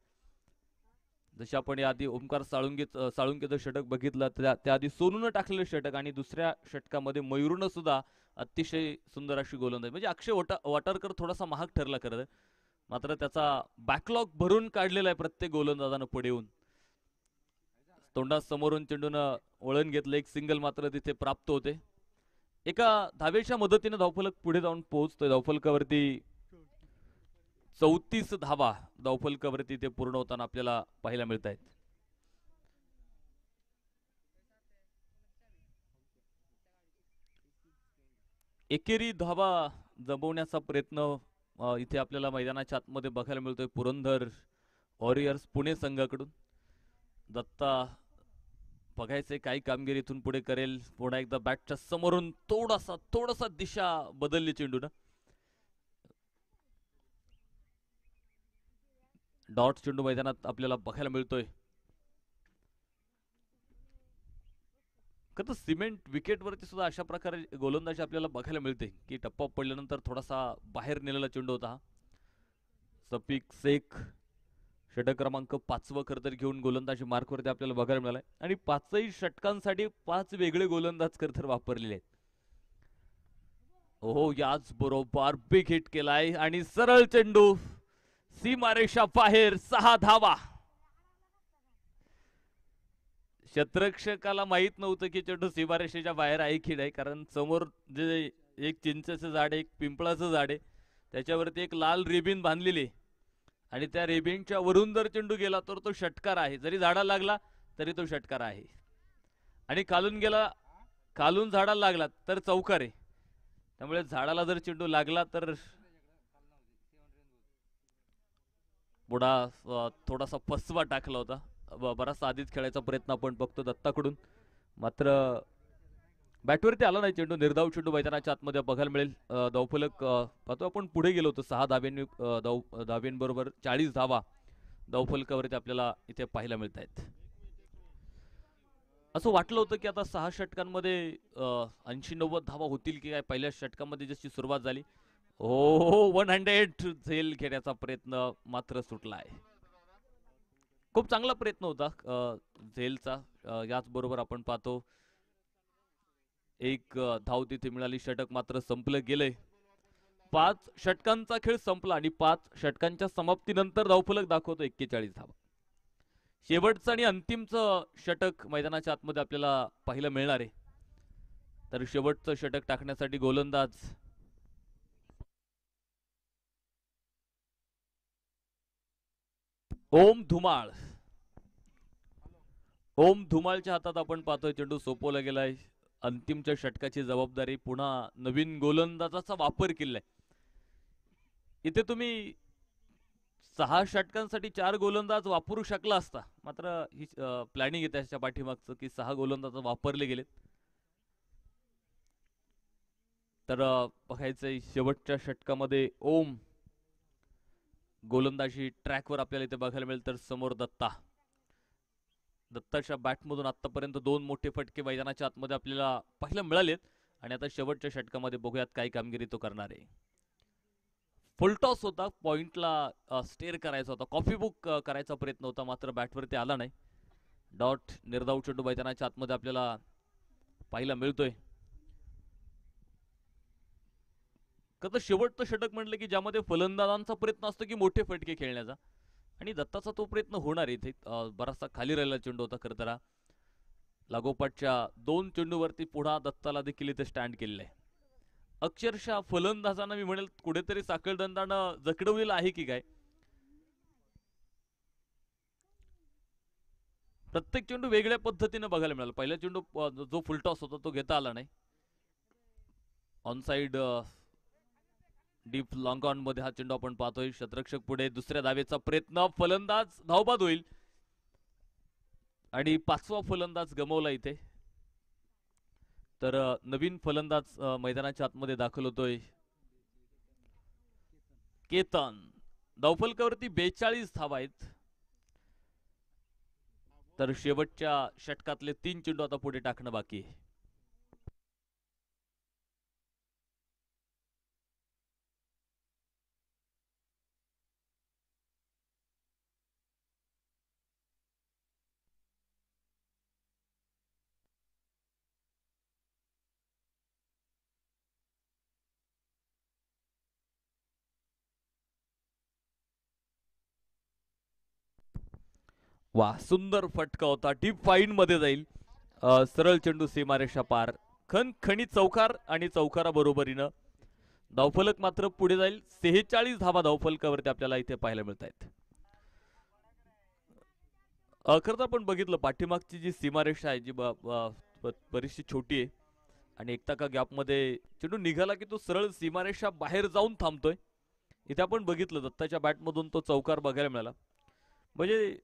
जसे आपण याआधी ओमकार साळुंकेचं षटक बघितलं, त्याआधी सोनूनं टाकलेलं षटक आणि दुसऱ्या षटकामध्ये मयूरनं सुद्धा अतिशय सुंदर अशी गोलंदाजी. म्हणजे अक्षय वाटरकर थोडासा महाग ठरला खरं, मात्र त्याचा बॅकलॉग भरून काढलेला आहे प्रत्येक गोलंदाजानं पुढे येऊन. तोंडा समोरून चेंडूनं वळण घेतलं, एक सिंगल मात्र तिथे प्राप्त होते. एका धावेच्या मदतीने धावफलक पुढे जाऊन पोहोचतोय. धावफलकावरती 34 धावा धावफलकावरती ते पूर्ण होताना आपल्याला पाहायला मिळत आहेत. एकेरी धावा जमवण्याचा प्रयत्न इथे आपल्याला मैदानाच्या आतमध्ये बघायला मिळतोय पुरंदर वॉरियर्स पुणे संघाकडून. दत्ता बघायचे काही कामगिरी इथून पुढे करेल. पुन्हा एकदा बॅटच्या समोरून थोडासा दिशा बदलली चेंडून. डॉट चेंडू मैदानात आपल्याला बघायला मिळतोय. सिमेंट विकेटवरती सुद्धा अशा प्रकारे गोलंदाजी आपल्याला बघायला मिळते की टप्पा पडल्यानंतर थोडासा बाहेर नेलेला चेंडू होता. सफिक शेख षटक क्रमांक 5 खरं तर घेऊन गोलंदाजी मार्कवरती आपल्याला बघायला मिळालाय आणि 5ही षटकांसाठी 5 वेगळे गोलंदाज खरं तर वापरलेले आहेत. हो, याच बरोबर बिग हिट केलाय आणि सरळ चेंडू सीमारेषा बाहेर, 6 धावा. क्षेत्ररक्षकाला माहित नव्हतं की चेंडू सीमारेषेच्या बाहेर आहे की नाही, कारण समोर जे एक चिंचेचं झाड आहे, एक पिंपळाचं झाड आहे, त्याच्यावरती एक लाल रिबिन बांधलेली आणि त्या रिबिनच्या वरून जर चेंडू गेला तर तो षटकार आहे. जरी झाडाला लागला तरी तो षटकार आहे आणि खालून झाडाला लागला तर चौकार आहे. त्यामुळे झाडाला जर चेंडू लागला तर बुडा थोडासा फसवा टाकला होता. बराचसा आधीच खेळायचा प्रयत्न आपण बघतो दत्ताकडून, मात्र बॅटवरती आला नाही चेंडू. निर्धाव चेंडू मैदानाच्या आतमध्ये बघायला मिळेल. धावफलक पाहतो आपण पुढे गेलो होतो 6 धाव्यांबरोबर 40 धावा धावफलकावरती आपल्याला इथे पाहायला मिळत आहेत. असं वाटलं होतं की आता 6 षटकांमध्ये 80-90 धावा होतील की काय. पहिल्या षटकामध्ये जशी सुरुवात झाली, हो 100 झेल घेण्याचा प्रयत्न मात्र सुटला आहे. खूप चांगला प्रयत्न होता झेलचा. याचबरोबर आपण पाहतो एक धाव तिथे मिळाली. षटक मात्र संपलं गेलंय. 5 षटकांचा खेळ संपला आणि 5 षटकांच्या समाप्तीनंतर धावफलक दाखवतो 41 धावा. शेवटचं आणि अंतिमचं षटक मैदानाच्या आतमध्ये आपल्याला पाहायला मिळणार आहे. तर शेवटचं षटक टाकण्यासाठी गोलंदाज ओम धुमाळ. ओम धुमाळच्या हातात आपण पाहतोय चेंडू सोपवला गेलाय. अंतिमच्या षटकाची जबाबदारी पुन्हा नवीन गोलंदाजाचा वापर केलाय. इथे तुम्ही 6 षटकांसाठी 4 गोलंदाज वापरू शकला असता, मात्र ही प्लॅनिंग आहे त्याच्या पाठीमागचं की 6 गोलंदाज वापरले गेलेत. तर बघायचंय शेवटच्या षटकामध्ये ओम गोलंदाजी ट्रॅकवर आपल्याला इथे बघायला मिळेल. तर समोर दत्ताच्या बॅटमधून आतापर्यंत 2 मोठे फटके मैदानाच्या आतमध्ये आपल्याला पाहायला मिळालेत आणि आता शेवटच्या षटकामध्ये बघूयात काय कामगिरी तो करणार आहे. फुलटॉस होता, पॉइंटला स्टेअर करायचा होता, कॉफी बुक करायचा प्रयत्न होता, मात्र बॅटवरती आला नाही. डॉट निर्धाव चेंडू मैदानाच्या आतमध्ये आपल्याला पाहायला मिळतोय. कसं शेवटचं षटक म्हटलं की ज्यामध्ये फलंदाजांचा प्रयत्न असतो की मोठे फटके खेळण्याचा, आणि दत्ताचा तो प्रयत्न होणार इथे. बराचसा खाली राहिला चेंडू होता खरं तर. लागोपाठच्या 2 चेंडूवरती पुढा दत्ताला देखील इथे स्टँड केलेलं आहे. अक्षरशः फलंदाजांना मी म्हणेल कुठेतरी साखळदंडानं जखडवलेलं आहे की काय. प्रत्येक चेंडू वेगळ्या पद्धतीने बघायला मिळाला. पहिला चेंडू जो फुलटॉस होता तो घेता आला नाही. ऑनसाइड डीप लॉंग ऑन मध्ये हा चेंडू आपण पाहतोय. शतरक्षक पुढे, दुसऱ्या धावेचा प्रयत्न, फलंदाज धावबाद होईल आणि 5वा फलंदाज गमवला इथे. तर नवीन फलंदाज मैदानाच्या आतमध्ये दाखल होतोय. केतन. धावफलकावरती 42 धावा आहेत. तर शेवटच्या षटकातले 3 चेंडू आता पुढे टाकणं बाकी आहे. वा, सुंदर फटका होता. डीप फाईन मध्ये जाईल. सरळ चेंडू सीमारेषा पार. खणखणीत चौकार आणि चौकारा बरोबरीनं धावफलक मात्र पुढे जाईल. 46 धावा धावफलकावरती आपल्याला इथे पाहायला मिळत आहेत. खरं तर आपण बघितलं पाठीमागची जी सीमारेषा आहे जी बरीचशी छोटी आहे आणि 1 टक्का गॅपमध्ये चेंडू निघाला की तो सरळ सीमारेषा बाहेर जाऊन थांबतोय. इथे आपण बघितलं दत्ताच्या बॅटमधून तो चौकार बघायला मिळाला. म्हणजे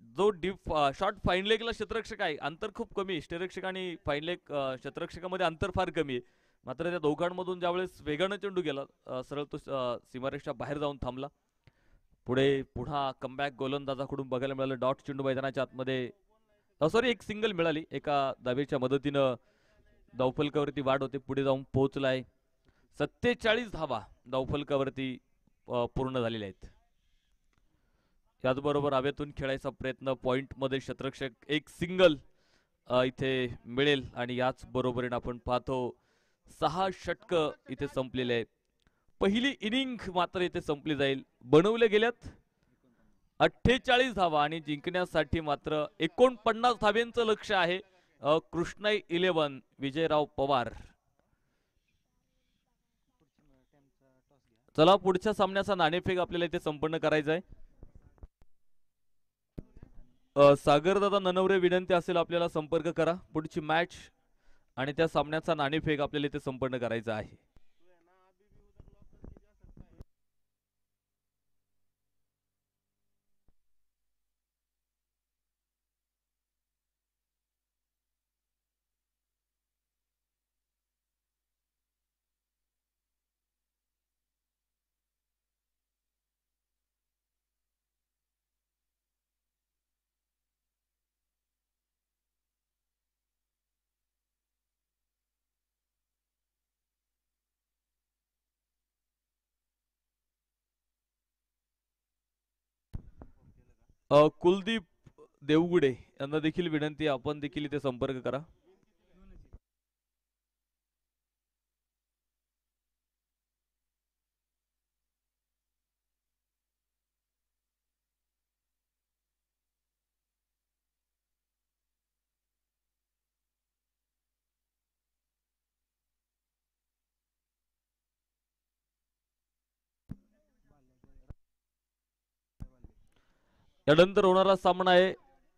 जो डीप शॉट फाईन लेगला क्षेत्ररक्षक आहे, अंतर खूप कमी आहे. क्षेत्ररक्षक आणि फाईन लेग क्षेत्ररक्षकामध्ये अंतर फार कमी आहे. मात्र त्या दोघांमधून ज्यावेळेस वेगानं चेंडू गेला सरळ तो सीमारेषा बाहेर जाऊन थांबला. पुन्हा कमबॅक गोलंदाजाकडून बघायला मिळालं. डॉट चेंडू मैदानाच्या आतमध्ये, सॉरी, एक सिंगल मिळाली. एका धावेच्या मदतीनं धावफलकावरती वाढ होते, पुढे जाऊन पोहोचलाय. 47 धावा धावफलकावरती पूर्ण झालेल्या आहेत. याचबरोबर हवेतून खेळायचा प्रयत्न, पॉइंट मध्ये क्षेत्ररक्षक, एक सिंगल इथे मिळेल आणि याच बरोबरीने आपण पाहतो 6 षटक इथे संपलेले आहे. पहिली इनिंग मात्र इथे संपली जाईल. बनवले गेल्यात 48 धावा आणि जिंकण्यासाठी मात्र 49 धाव्यांचं लक्ष आहे. कृष्णाई 11 विजयराव पवार. चला पुढच्या सामन्याचा नाणेफेक आपल्याला इथे संपन्न करायचा आहे. सागरदादा ननवरे, विनंती असेल आपल्याला संपर्क करा. पुढची मॅच आणि त्या सामन्याचा नाणेफेक आपल्याला इथे संपन्न करायचा आहे. कुलदीप देवगुडे यांना देखील विनंती, आपण देखील इथे संपर्क करा. यानंतर होणारा सामना आहे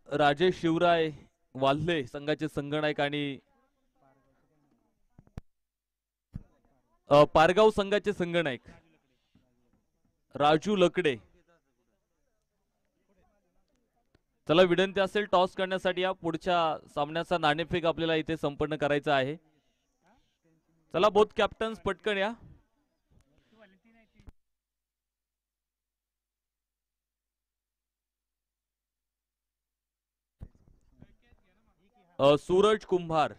राजेश शिवराय वाल्हे संघाचे संघनायक आणि पारगाव संघाचे संघनायक राजू लकडे. चला विनंती असेल टॉस करण्यासाठी या पुढच्या सामन्याचा नाणेफेक आपल्याला इथे संपन्न करायचा आहे. चला बोथ कॅप्टन्स पटकन या. सूरज कुंभार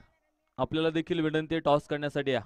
आपल्याला देखील विनंती टॉस करण्यासाठी या.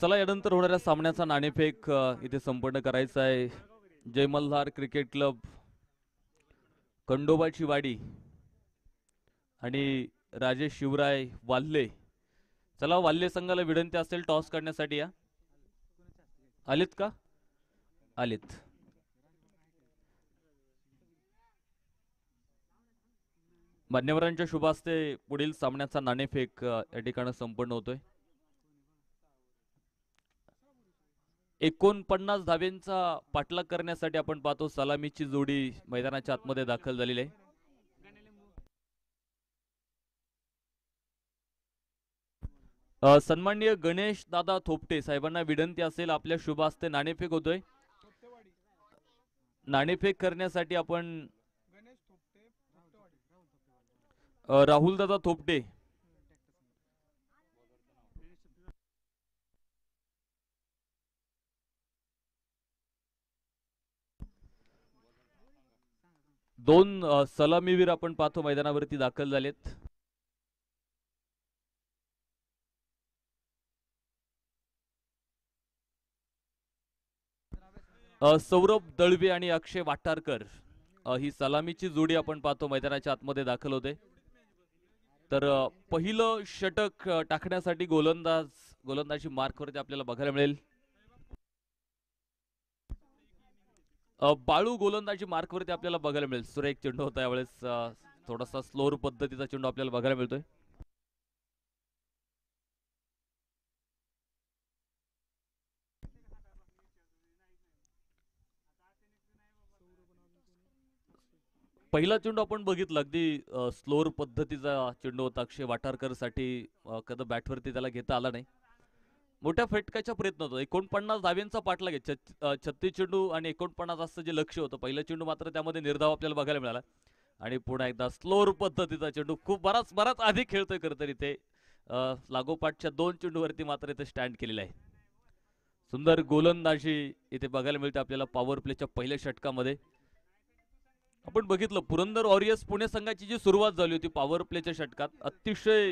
चला यानंतर होणाऱ्या सामन्याचा नाणेफेक इथे संपन्न करायचा आहे. जय मल्हार क्रिकेट क्लब खंडोबाची वाडी आणि राजेश शिवराय वाल्हे. चला वाल्हे संघाला विनंती असेल टॉस करण्यासाठी या. आलेत का? आलेत. मान्यवरांच्या शुभ हस्ते पुढील सामन्याचा नाणेफेक या ठिकाणी संपन्न होतोय. 49 धावेंचा पाठलाग करण्यासाठी आपण पाहतो सलामीची जोडी मैदानाच्या आतमध्ये दाखल झालेली आहे. सन्माननीय गणेश दादा थोपटे साहेबांना विनंती असेल आपल्या शुभ हस्ते नाणेफेक होतोय. नाणेफेक करण्यासाठी आपण राहुल दादा थोपटे दोन सलामीवीर आपण पाहतो मैदानावरती दाखल झालेत. सौरभ दळवे आणि अक्षय वाटारकर ही सलामीची जोडी आपण पाहतो मैदानाच्या आतमध्ये दाखल होते. तर पहिलं षटक टाकण्यासाठी गोलंदाजी मार्कवरती आपल्याला बघायला मिळेल. बाळू गोलंदाजी मार्कवरती आपल्याला बघायला मिळेल. सुरेख चेंडू होता यावेळेस थोडासा स्लोअर पद्धतीचा चेंडू आपल्याला बघायला मिळतोय. पहिला चेंडू आपण बघितला अगदी स्लोअर पद्धतीचा चेंडू होता. अक्षय वाटारकर साठी कधी बॅटवरती त्याला घेता आला नाही. मोठ्या फटकाच्या प्रयत्न होतो. 49 धाव्यांचा पाठलाग आहे. 36 चेंडू आणि 49 असं जे लक्ष होतं पहिलं चेंडू मात्र त्यामध्ये निर्धाव आपल्याला बघायला मिळाला. आणि पुन्हा एकदा स्लोअर पद्धतीचा चेंडू खूप बराच आधी खेळतोय खरं तर इथे लागोपाठच्या 2 चेंडूवरती मात्र इथे स्टँड केलेला आहे. सुंदर गोलंदाजी इथे बघायला मिळते आपल्याला पॉवर प्लेच्या पहिल्या षटकामध्ये. आपण बघितलं पुरंदर वॉरियर्स पुणे संघाची जी सुरुवात झाली होती पॉवर प्लेच्या षटकात अतिशय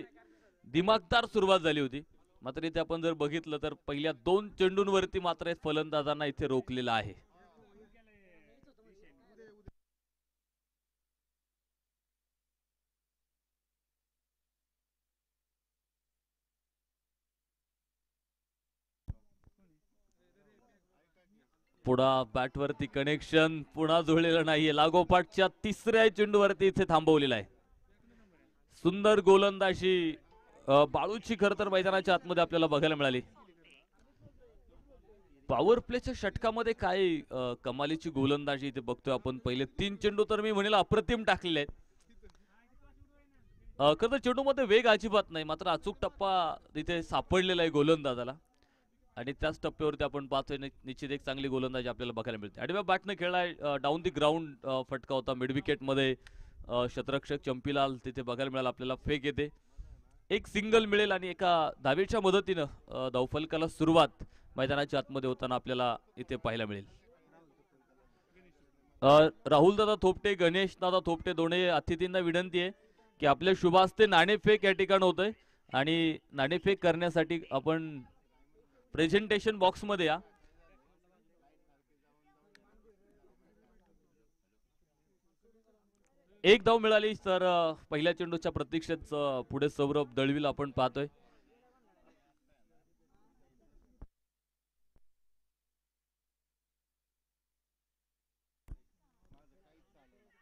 दिमागदार सुरुवात झाली होती. मात्र इथे आपण जर बघितलं तर पहिल्या 2 चेंडूंवरती मात्र फलंदाजांना इथे रोखलेलं आहे. पुन्हा बॅटवरती कनेक्शन पुन्हा जुळलेलं नाहीये. लागोपाठच्या 3ऱ्या चेंडूवरती इथे थांबवलेला आहे. सुंदर गोलंदाजी बाळूची खर तर मैदानाच्या आतमध्ये आपल्याला बघायला मिळाली. पॉवर प्लेच्या षटकामध्ये काय कमालीची गोलंदाजी इथे बघतोय आपण. पहिले 3 चेंडू तर मी म्हणेल अप्रतिम टाकलेले आहेत. खरं तर चेंडूमध्ये वेग अजिबात नाही मात्र अचूक टप्पा इथे सापडलेला आहे गोलंदाजाला आणि त्याच टप्प्यावरती आपण पाहतोय निश्चित एक चांगली गोलंदाजी आपल्याला बघायला मिळते. आडव्या बॅटने खेळलाय डाऊन दी ग्राउंड फटका होता मिड विकेट मध्ये. शतरक्षक चंपीलाल तिथे बघायला मिळाला आपल्याला. फेक येते एक सिंगल मिळेल आणि एका धावेच्या मदतीनं धावफलकाला सुरुवात मैदानाच्या आतमध्ये होताना आपल्याला इथे पाहायला मिळेल. राहुल दादा थोपटे गणेश दादा थोपटे दोन्ही अतिथींना विनंती आहे की आपल्या शुभास्ते नाणेफेक या ठिकाणी होतंय आणि नाणेफेक करण्यासाठी आपण प्रेझेंटेशन बॉक्स मध्ये या. एक धाव मिळाली तर पहिल्या चेंडूच्या प्रतीक्षेत पुढे सौरभ दळवीला आपण पाहतोय.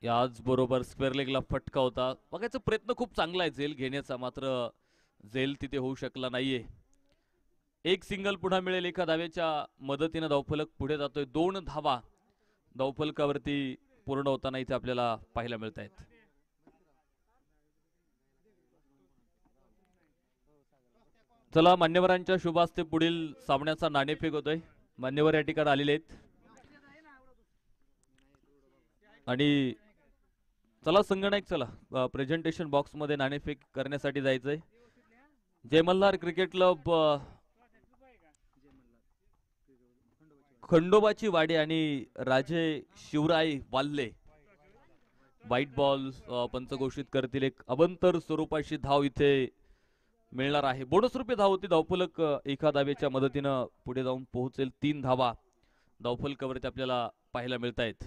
याच बरोबर स्क्वेअर लेगला फटका होता. बघायचा प्रयत्न खूप चांगला आहे झेल घेण्याचा मात्र झेल तिथे होऊ शकला नाहीये. एक सिंगल पुन्हा मिळेल एका धावेच्या मदतीने. धावफलक पुढे जातोय. 2 धावा धावफलकावरती पूर्ण होताना इथे आपल्याला पाहायला मिळत आहेत. चला मान्यवरांच्या शुभास्ते पुढील सामन्याचा नाणेफेक होतोय. मान्यवर या ठिकाणी आलेले आहेत आणि चला संगणक चला प्रेझेंटेशन बॉक्स मध्ये नाणेफेक करण्यासाठी जायचंय. जय मल्हार क्रिकेट क्लब खंडोबाची वाडी आणि राजे शिवराय वाल्ले व्हाईट बॉल पंच घोषित करतील. एक अवंतर स्वरूपाची धाव इथे मिळणार आहे. बोनस रुपये धाव होती. धावफलक एका धावेच्या मदतीनं पुढे जाऊन पोहोचेल. 3 धावा धावफलकावरती आपल्याला पाहायला मिळत आहेत.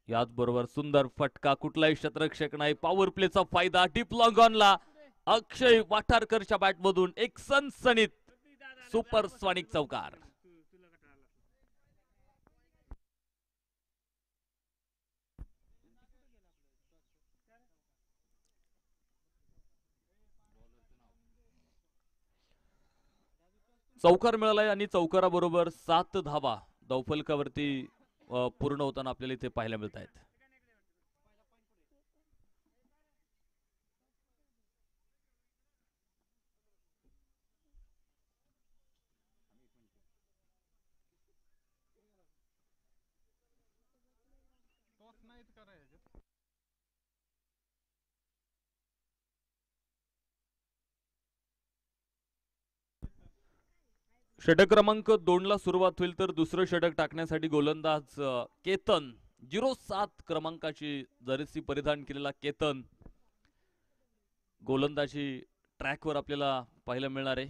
याच बरोबर सुंदर फटका. कुठलाही शतरक्षक नाही. पॉवर प्लेचा फायदा. डीप लॉंग ऑनला अक्षय वाठारकरच्या बॅटमधून एक सनसनीत सुपर स्वानिक चौकार. चौकार मिळालाय आणि चौकाराबरोबर 7 धावा धावफलकावरती पूर्ण होताना आपल्याला इथे पाहायला मिळत आहेत. षटक क्रमांक 2 ला सुरुवात होईल तर दुसरं षटक टाकण्यासाठी गोलंदाज केतन 07 क्रमांकाची जर्सी परिधान केलेला केतन गोलंदाजी ट्रॅकवर आपल्याला पाहायला मिळणार आहे.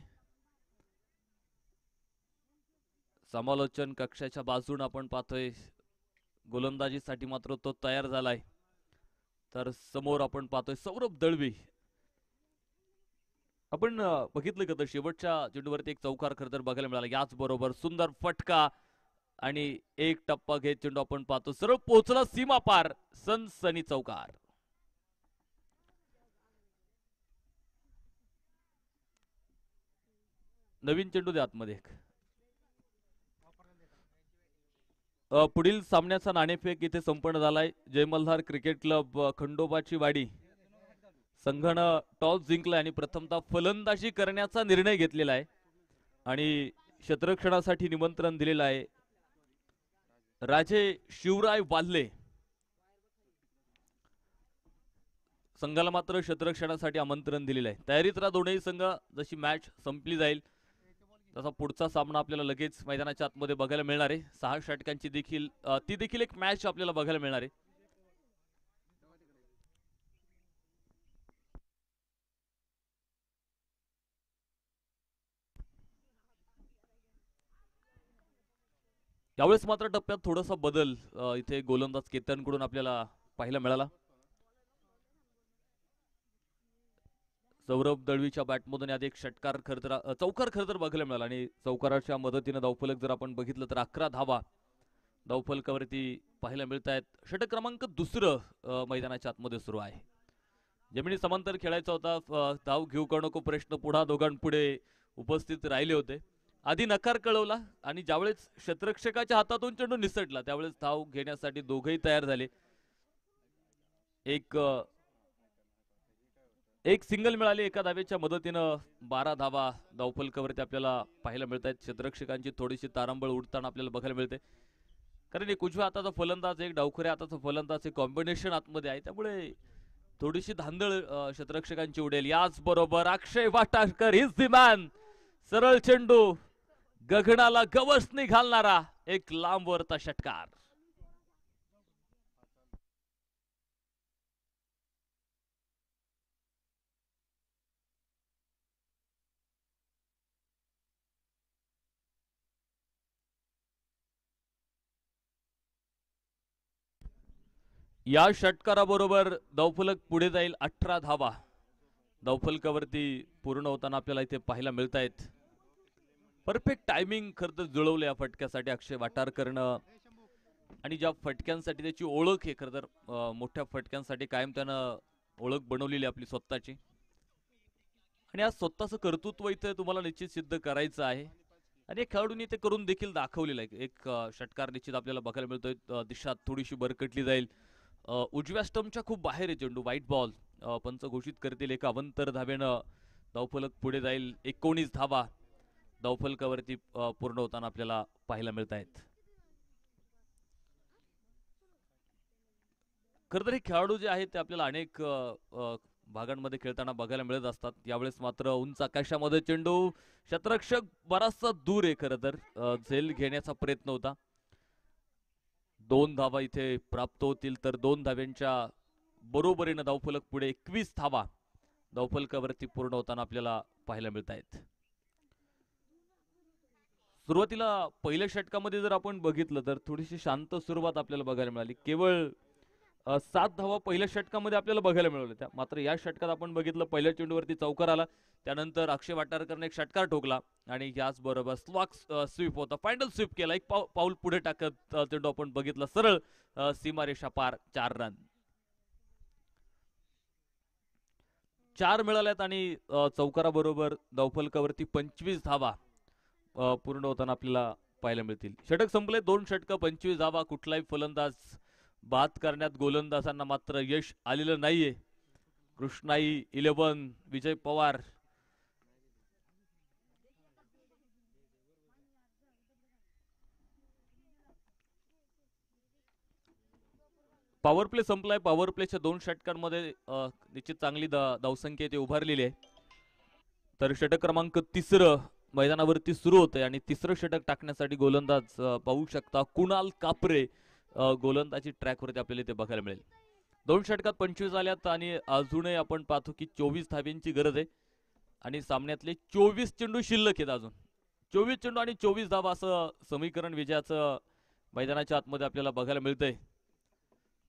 समालोचन कक्षाच्या बाजूने आपण पाहतोय गोलंदाजीसाठी मात्र तो तयार झालाय. तर समोर आपण पाहतोय सौरभ दळवी. आपण बघितलं का तर शेवटच्या चेंडूवरती एक चौकार खरं तर बघायला मिळाला. याच बरोबर सुंदर फटका आणि एक टप्पा घेत चेंडू आपण पाहतो सरळ पोहोचला सीमा पार. सनसनी चौकार. नवीन चेंडू द्या आतमध्ये. पुढील सामन्याचा नाणेफेक इथे संपन्न झालाय. जय मल्हार क्रिकेट क्लब खंडोबाची वाडी संघानं टॉस जिंकला आणि प्रथमतः फलंदाजी करण्याचा निर्णय घेतलेला आहे आणि क्षेत्ररक्षणासाठी निमंत्रण दिलेलं आहे राजे शिवराय वाल्ले. संघाला मात्र क्षेत्ररक्षणासाठी आमंत्रण दिलेलं आहे. तयारीत राहा दोन्ही संघ. जशी मॅच संपली जाईल तसा पुढचा सामना आपल्याला लगेच मैदानाच्या आतमध्ये बघायला मिळणार आहे. 6 षटकांची देखील ती देखील एक मॅच आपल्याला बघायला मिळणार आहे. यावेळेस मात्र टप्प्यात थोडासा बदल इथे गोलंदाज केतनकडून आपल्याला पाहायला मिळाला. सौरभ दळवीच्या बॅटमधून यात एक षटकार चौकार खरतर बघायला मिळाला आणि चौकाराच्या मदतीने धावफलक जर आपण बघितलं तर 11 धावा धावफलकावरती पाहायला मिळत आहेत. षटक क्रमांक दुसरं मैदानाच्या आतमध्ये सुरू आहे. जमिनी समांतर खेळायचा होता, धाव घेऊ का नको प्रश्न पुढा दोघांपुढे उपस्थित राहिले होते. आधी नकार कळवला आणि ज्यावेळेस क्षेत्ररक्षकाच्या हातातून चेंडू निसटला त्यावेळेस धाव घेण्यासाठी दोघेही तयार झाले. एक सिंगल मिळाली एका धावेच्या मदतीनं 12 धावा धावफलकावरती आपल्याला पाहायला मिळत आहेत. क्षेत्ररक्षकांची थोडीशी तारांबळ उडताना आपल्याला बघायला मिळते, कारण एक उजव्या हाताचा फलंदाज एक डावखऱ्या हाताचा फलंदाज एक कॉम्बिनेशन आतमध्ये आहे, त्यामुळे थोडीशी धांदळ क्षेत्ररक्षकांची उडेल. याच बरोबर अक्षय वाटारकर इज द मॅन. सरळ चेंडू गगनाला गवसणी घालणारा एक लांबवरचा षटकार. या षटकाराबरोबर धावफलक पुढे जाईल. 18 धावा धावफलकावरती पूर्ण होताना आपल्याला इथे पाहायला मिळत आहेत. परफेक्ट टायमिंग खरं तर जुळवलं या फटक्यासाठी अक्षय वाटारकरनं, आणि ज्या फटक्यांसाठी त्याची ओळख आहे खरं तर मोठ्या फटक्यांसाठी कायम त्यानं ओळख बनवलेली आपली स्वतःची, आणि आज स्वतःचं कर्तृत्व इथे तुम्हाला निश्चित सिद्ध करायचं आहे आणि एक खेळाडूंनी ते करून देखील दाखवलेलं आहे. एक षटकार निश्चित आपल्याला बघायला मिळतोय. दिशा थोडीशी बरकटली जाईल. उजव्या स्टंपच्या खूप बाहेर आहे चेंडू. व्हाईट बॉल पंच घोषित करतील. एका अवंतर धावेनं धावफलक पुढे जाईल. 19 धावा धावफलकावरती पूर्ण होताना आपल्याला पाहायला मिळत आहेत. खरं तर हे खेळाडू जे आहेत ते आपल्याला अनेक भागांमध्ये खेळताना बघायला मिळत असतात. यावेळेस मात्र उंच आकाशामध्ये चेंडू, क्षेत्ररक्षक बराचसा दूर आहे. खरं तर झेल घेण्याचा प्रयत्न होता. 2 धावा इथे प्राप्त होतील तर 2 धाव्यांच्या बरोबरीनं धावफलक पुढे 21 धावा धावफलकावरती पूर्ण होताना आपल्याला पाहायला मिळत आहेत. सुरुवातीला पहिल्या षटकामध्ये जर आपण बघितलं तर थोडीशी शांत सुरुवात आपल्याला बघायला मिळाली. केवळ 7 धावा पहिल्या षटकामध्ये आपल्याला बघायला मिळाल्या होत्या. मात्र या षटकात आपण बघितलं पहिल्या चेंडूवरती चौकार आला, त्यानंतर अक्षय वाटारकरने एक षटकार ठोकला आणि याचबरोबर स्वीप होता, फायनल स्वीप केला. एक पाऊल पुढे टाकत चेंडू आपण बघितला सरळ सीमारेषा पार. 4 रन 4 मिळाल्यात आणि चौकाराबरोबर धावफलकावरती 25 धावा पूर्ण होताना आपल्याला पाहायला मिळतील. षटक संपले. 2 षटक 25 धावा. कुठलाही फलंदाज बाद करण्यात गोलंदाजांना मात्र यश आलेलं नाहीये. कृष्णाई 11, विजय पवार पॉवर प्ले संपलाय. पॉवर प्लेच्या 2 षटकांमध्ये निश्चित चांगली धावसंख्या इथे उभारलेली आहे. तर षटक क्रमांक 3 मैदानावरती सुरू होते आणि 3रं षटक टाकण्यासाठी गोलंदाज पाहू शकता कुणाल कापरे गोलंदाजी ट्रॅकवरती आपल्याला इथे बघायला मिळेल. 2 षटकात 25 आल्यात आणि अजूनही आपण पाहतो की 24 धाव्यांची गरज आहे आणि सामन्यातले 24 चेंडू शिल्लक आहेत. अजून 24 चेंडू आणि 24 धावा असं समीकरण विजयाचं मैदानाच्या आतमध्ये आपल्याला बघायला मिळतंय.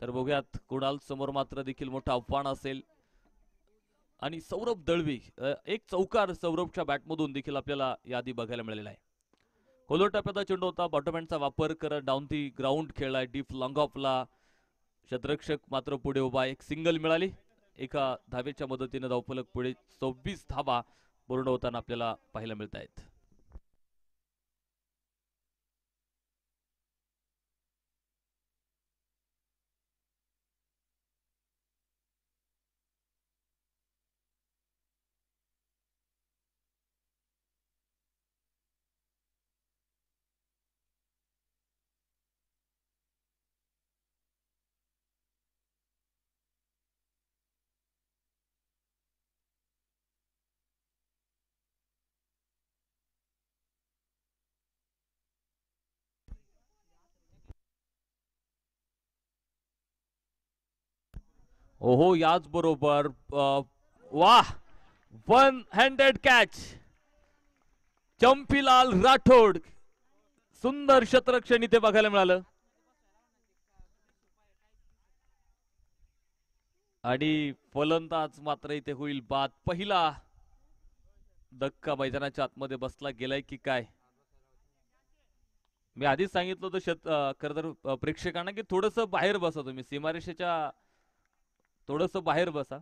तर बघूयात कुणाल समोर मात्र देखील मोठं आव्हान असेल. आणि सौरभ दळवी एक चौकार सौरभच्या बॅटमधून देखील आपल्याला यादी बघायला मिळालेला आहे. खोलवर टप्प्याचा चेंडू होता. बॉटमहँडचा वापर करत डाऊन दी ग्राउंड खेळलाय. डीप लॉंग ऑफला क्षेत्ररक्षक मात्र पुढे उभा. एक सिंगल मिळाली. एका धावेच्या मदतीने धावफलक पुढे 26 धावा पूर्ण होताना आपल्याला पाहायला मिळत आहेत. ओहो, याच बरोबर वाह, 1 हँडेड कॅच. चंपीलाल राठोड सुंदर शतरक्षण इथे बघायला मिळालं आणि फलंदाज मात्र इथे होईल बाद. पहिला धक्का मैदानाच्या आतमध्ये बसला गेलाय की काय. मी आधीच सांगितलं होतं खरं तर प्रेक्षकांना की थोडस बाहेर बसा तुम्ही सीमारेषेच्या थोडस बाहेर बसा.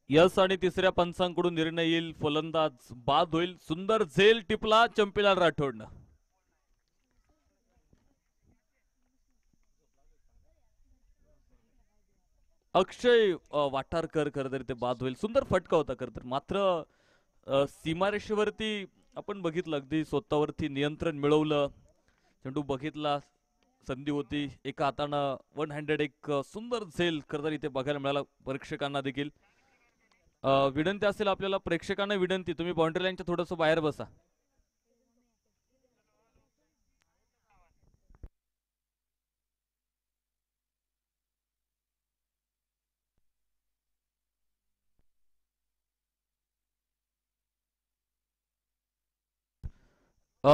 यस आणि तिसऱ्या पंचांकडून निर्णय येईल. फलंदाज बाद होईल. सुंदर झेल टिपला चंपीलाल राठोडनं. अक्षय वाटारकर खरं तर ते बाद होईल. सुंदर फटका होता खरं तर. मात्र सीमारेषेवरती आपण बघितलं अगदी स्वतःवरती नियंत्रण मिळवलं. चेंडू बघितला, संधी होती, एका हातानं वन हँडेड एक सुंदर झेल खरं तर इथे बघायला मिळाला प्रेक्षकांना देखील. विनंती असेल आपल्याला, प्रेक्षकांना विनंती, तुम्ही बाउंड्री लाईनच्या थोडस बाहेर बसा.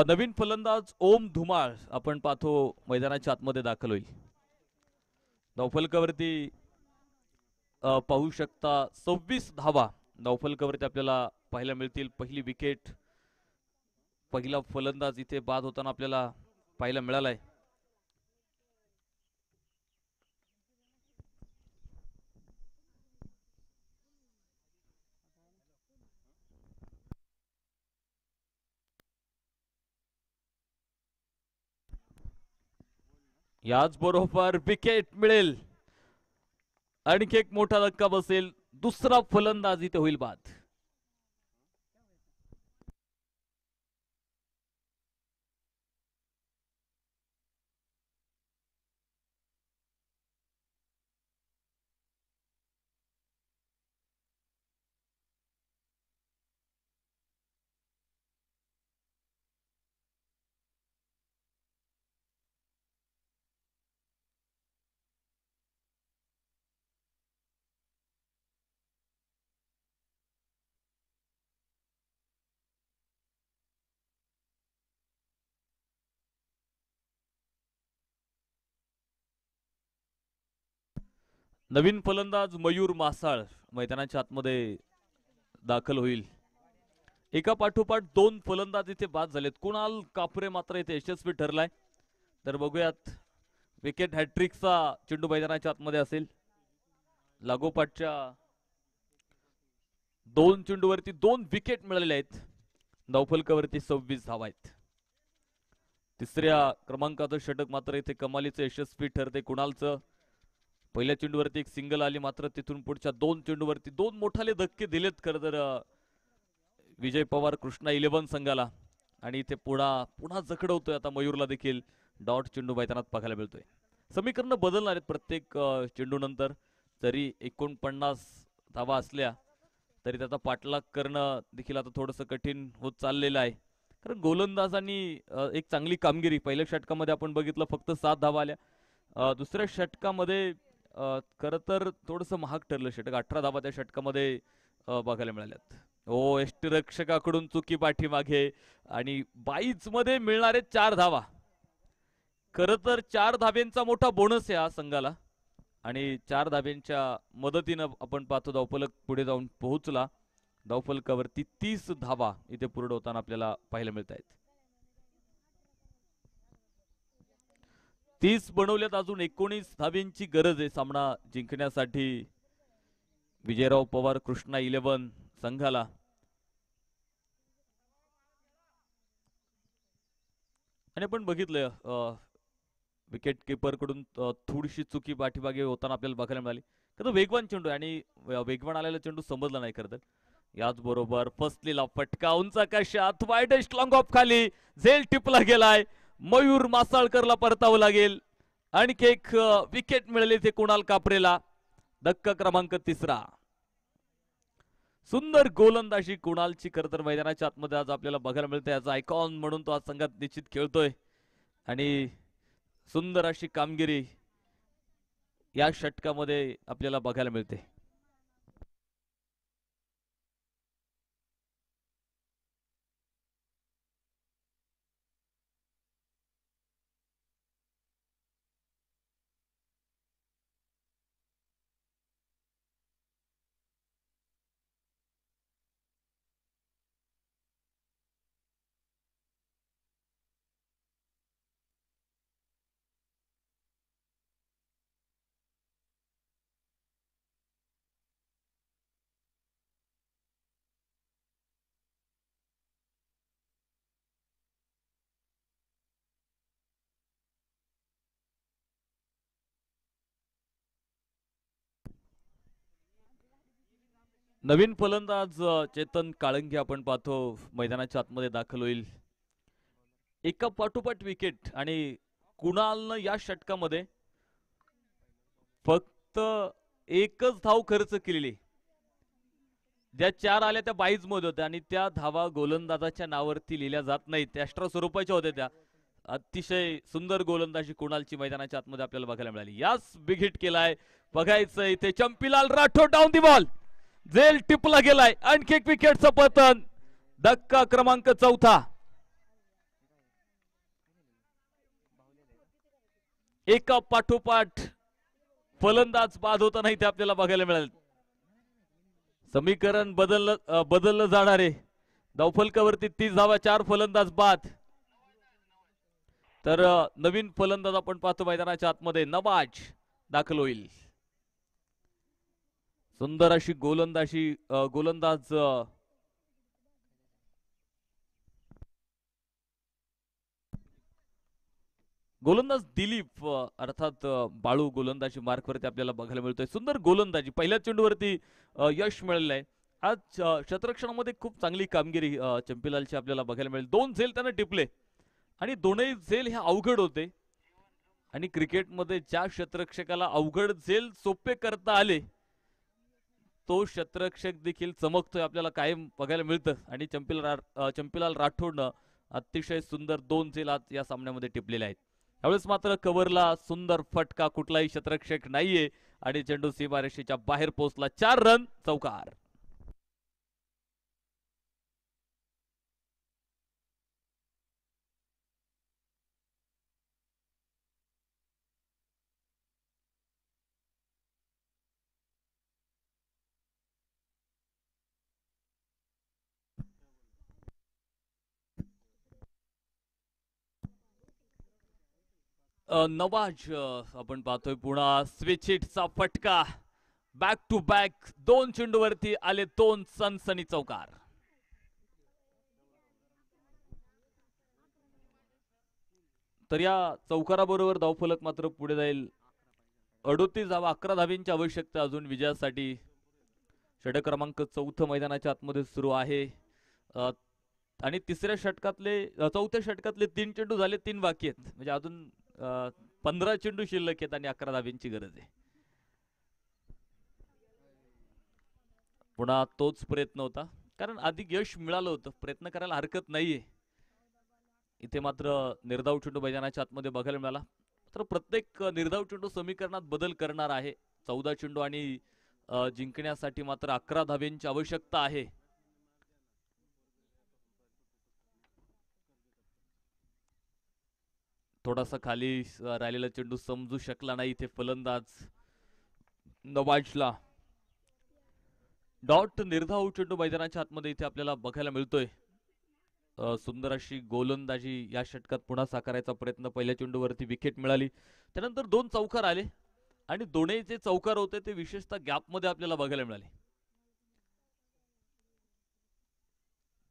नवीन फलंदाज ओम धुमाळ आपण पाहतो मैदानाच्या आतमध्ये दाखल होईल. धावफलकावरती पाहू शकता 26 धावा धावफलकावरती आपल्याला पाहायला मिळतील. पहिली विकेट, पहिला फलंदाज इथे बाद होताना आपल्याला पाहायला मिळालाय. याच बरोबर विकेट मिळेल. आणखी एक मोठा धक्का बसेल. दुसरा फलंदाज इथे होईल बाद. नवीन फलंदाज मयूर मासाळ मैदानाच्या आतमध्ये दाखल होईल. एका पाठोपाठ दोन फलंदाज इथे बाद झालेत. कुणाल कापरे मात्र इथे यशस्वी ठरलाय. तर बघूयात, विकेट हॅट्रिकचा चेंडू मैदानाच्या आतमध्ये असेल. लागोपाठच्या दोन चेंडूवरती दोन विकेट मिळालेले आहेत. धावफलकावरती 26 धावा आहेत. तिसऱ्या क्रमांकाचं षटक मात्र इथे कमालीचं यशस्वी ठरते कुणालचं. पहिल्या चेंडूवरती एक सिंगल आली, मात्र तिथून पुढच्या 2 चेंडूवरती 2 मोठाले धक्के दिलेत खरं तर विजय पवार कृष्णा 11 संघाला. आणि इथे पुन्हा जखडवतोय आता मयूरला देखील डॉट चेंडू मैदानात पाहायला मिळतोय. समीकरण बदलणार आहेत प्रत्येक चेंडू नंतर. जरी 49 धावा असल्या तरी त्याचा पाठलाग करणं देखील आता थोडंसं कठीण होत चाललेलं आहे. कारण गोलंदाजांनी एक चांगली कामगिरी पहिल्या षटकामध्ये आपण बघितलं, फक्त 7 धावा आल्या. दुसऱ्या षटकामध्ये खरं तर थोडंसं महाग ठरलं षटक. 18 धावा त्या षटकामध्ये बघायला मिळाल्यात. यष्टिरक्षकाकडून चुकी पाठीमागे आणि 22 मध्ये मिळणारे 4 धावा. खरं तर 4 धाब्यांचा मोठा बोनस आहे हा संघाला. आणि 4 धाब्यांच्या मदतीनं आपण पाहतो धावफलक पुढे जाऊन पोहोचला. धावफलकावरती 30 धावा इथे पूर्ण होताना आपल्याला पाहायला मिळत आहेत. 30 बनवल्यात, अजून 19 धाब्यांची गरज आहे सामना जिंकण्यासाठी विजयराव पवार कृष्णा 11 संघाला. आणि आपण बघितलं विकेट किपर कडून थोडीशी चुकी पाठीमागे होताना आपल्याला बघायला मिळाली. तर वेगवान चेंडू आणि वेगवान आलेला चेंडू समजला नाही खरं तर. याच बरोबर फसलेला फटका उंच आकाशात, वाईडेस्ट लॉंग ऑफ खाली, झेल टिपला गेलाय. मयूर मासाळकरला परतावं लागेल. आणखी एक विकेट मिळाली ते कुणाल कापरेला. धक्का क्रमांक 3. सुंदर गोलंदाजी कुणालची खरं तर मैदानाच्या आतमध्ये आज आपल्याला बघायला मिळते. याचा आयकॉन म्हणून तो आज संघात निश्चित खेळतोय. आणि सुंदर अशी कामगिरी या षटकामध्ये आपल्याला बघायला मिळते. नवीन फलंदाज चेतन काळंगे आपण पाहतो मैदानाच्या आतमध्ये दाखल होईल. एका पाठोपाठ विकेट आणि कुणालनं या षटकामध्ये फक्त एकच धाव खर्च केलेली. ज्या 4 आल्या त्या 22 मध्ये होत्या आणि त्या धावा गोलंदाजाच्या नावावरती लिहिल्या जात नाहीत, त्या एक्स्ट्रा स्वरूपाच्या होत्या. त्या अतिशय सुंदर गोलंदाजी कुणालची मैदानाच्या आतमध्ये आपल्याला बघायला मिळाली. याच बिग हिट केलाय. बघायचं इथे चंपीलाल राठोड डाऊन दी बॉल, झेल टिपला गेलाय. आणखी एक विकेटचं पतन. धक्का क्रमांक 4. एका पाठोपाठ फलंदाज बाद होताना इथे आपल्याला बघायला मिळेल. समीकरण बदललं जाणार आहे. धावफलकावरती 30 धावा, 4 फलंदाज बाद. तर नवीन फलंदाज आपण पाहतो मैदानाच्या आतमध्ये नवाज दाखल होईल. सुंदर अशी गोलंदाज दिलीप अर्थात बाळू गोलंदाजी मार्कवरती आपल्याला बघायला मिळतोय. सुंदर गोलंदाजी पहिल्या चेंडूवरती यश मिळालेलं आहे. आज क्षेत्ररक्षणामध्ये खूप चांगली कामगिरी चंपीलालची आपल्याला बघायला मिळेल. 2 झेल त्याने टिपले आणि दोनही झेल हे अवघड होते. आणि क्रिकेटमध्ये ज्या क्षेत्ररक्षकाला अवघड झेल सोपे करता आले तो क्षेत्ररक्षक देखील चमकतोय, आपल्याला कायम बघायला मिळतं. आणि चंपीलाल राठोडनं अतिशय सुंदर 2 झेल आज या सामन्यामध्ये टिपलेले आहेत. यावेळेस मात्र कव्हरला सुंदर फटका, कुठलाही क्षेत्ररक्षक नाहीये आणि चेंडू सीमारेषेच्या बाहेर पोहोचला. 4 रन, चौकार. नवाज आपण पाहतोय पुन्हा स्विच हिटचा फटका. बॅक टू बॅक 2 चेंडूवरती आले 2 सनसनी चौकार. तर या चौकाराबरोबर धावफलक मात्र पुढे जाईल. 38 धावा, 11 धावींची आवश्यकता अजून विजयासाठी. षटक क्रमांक 4 मैदानाच्या आतमध्ये सुरू आहे. आणि चौथ्या षटकातले 3 चेंडू झाले, 3 बाकी आहेत. म्हणजे अजून 15 चेंडू शिल्लक आहेत आणि 11 धावींची गरज आहे. पुन्हा तोच प्रयत्न होता, कारण अधिक यश मिळालं होतं, प्रयत्न करायला हरकत नाहीये. इथे मात्र निर्धाव चेंडू मैदानाच्या आतमध्ये बघायला मिळाला. तर प्रत्येक निर्धाव चेंडू समीकरणात बदल करणार आहे. 14 चेंडू आणि जिंकण्यासाठी मात्र 11 धाब्यांची आवश्यकता आहे. थोडासा खाली राहिलेला चेंडू समजू शकला नाही इथे फलंदाज नवाजला. डॉट निर्धाव चेंडू मैदानाच्या आतमध्ये इथे आपल्याला बघायला मिळतोय. सुंदर अशी गोलंदाजी या षटकात पुन्हा साकारायचा प्रयत्न. पहिल्या चेंडूवरती विकेट मिळाली, त्यानंतर 2 चौकार आले आणि दोन्ही जे चौकार होते ते विशेषतः गॅपमध्ये आपल्याला बघायला मिळाले.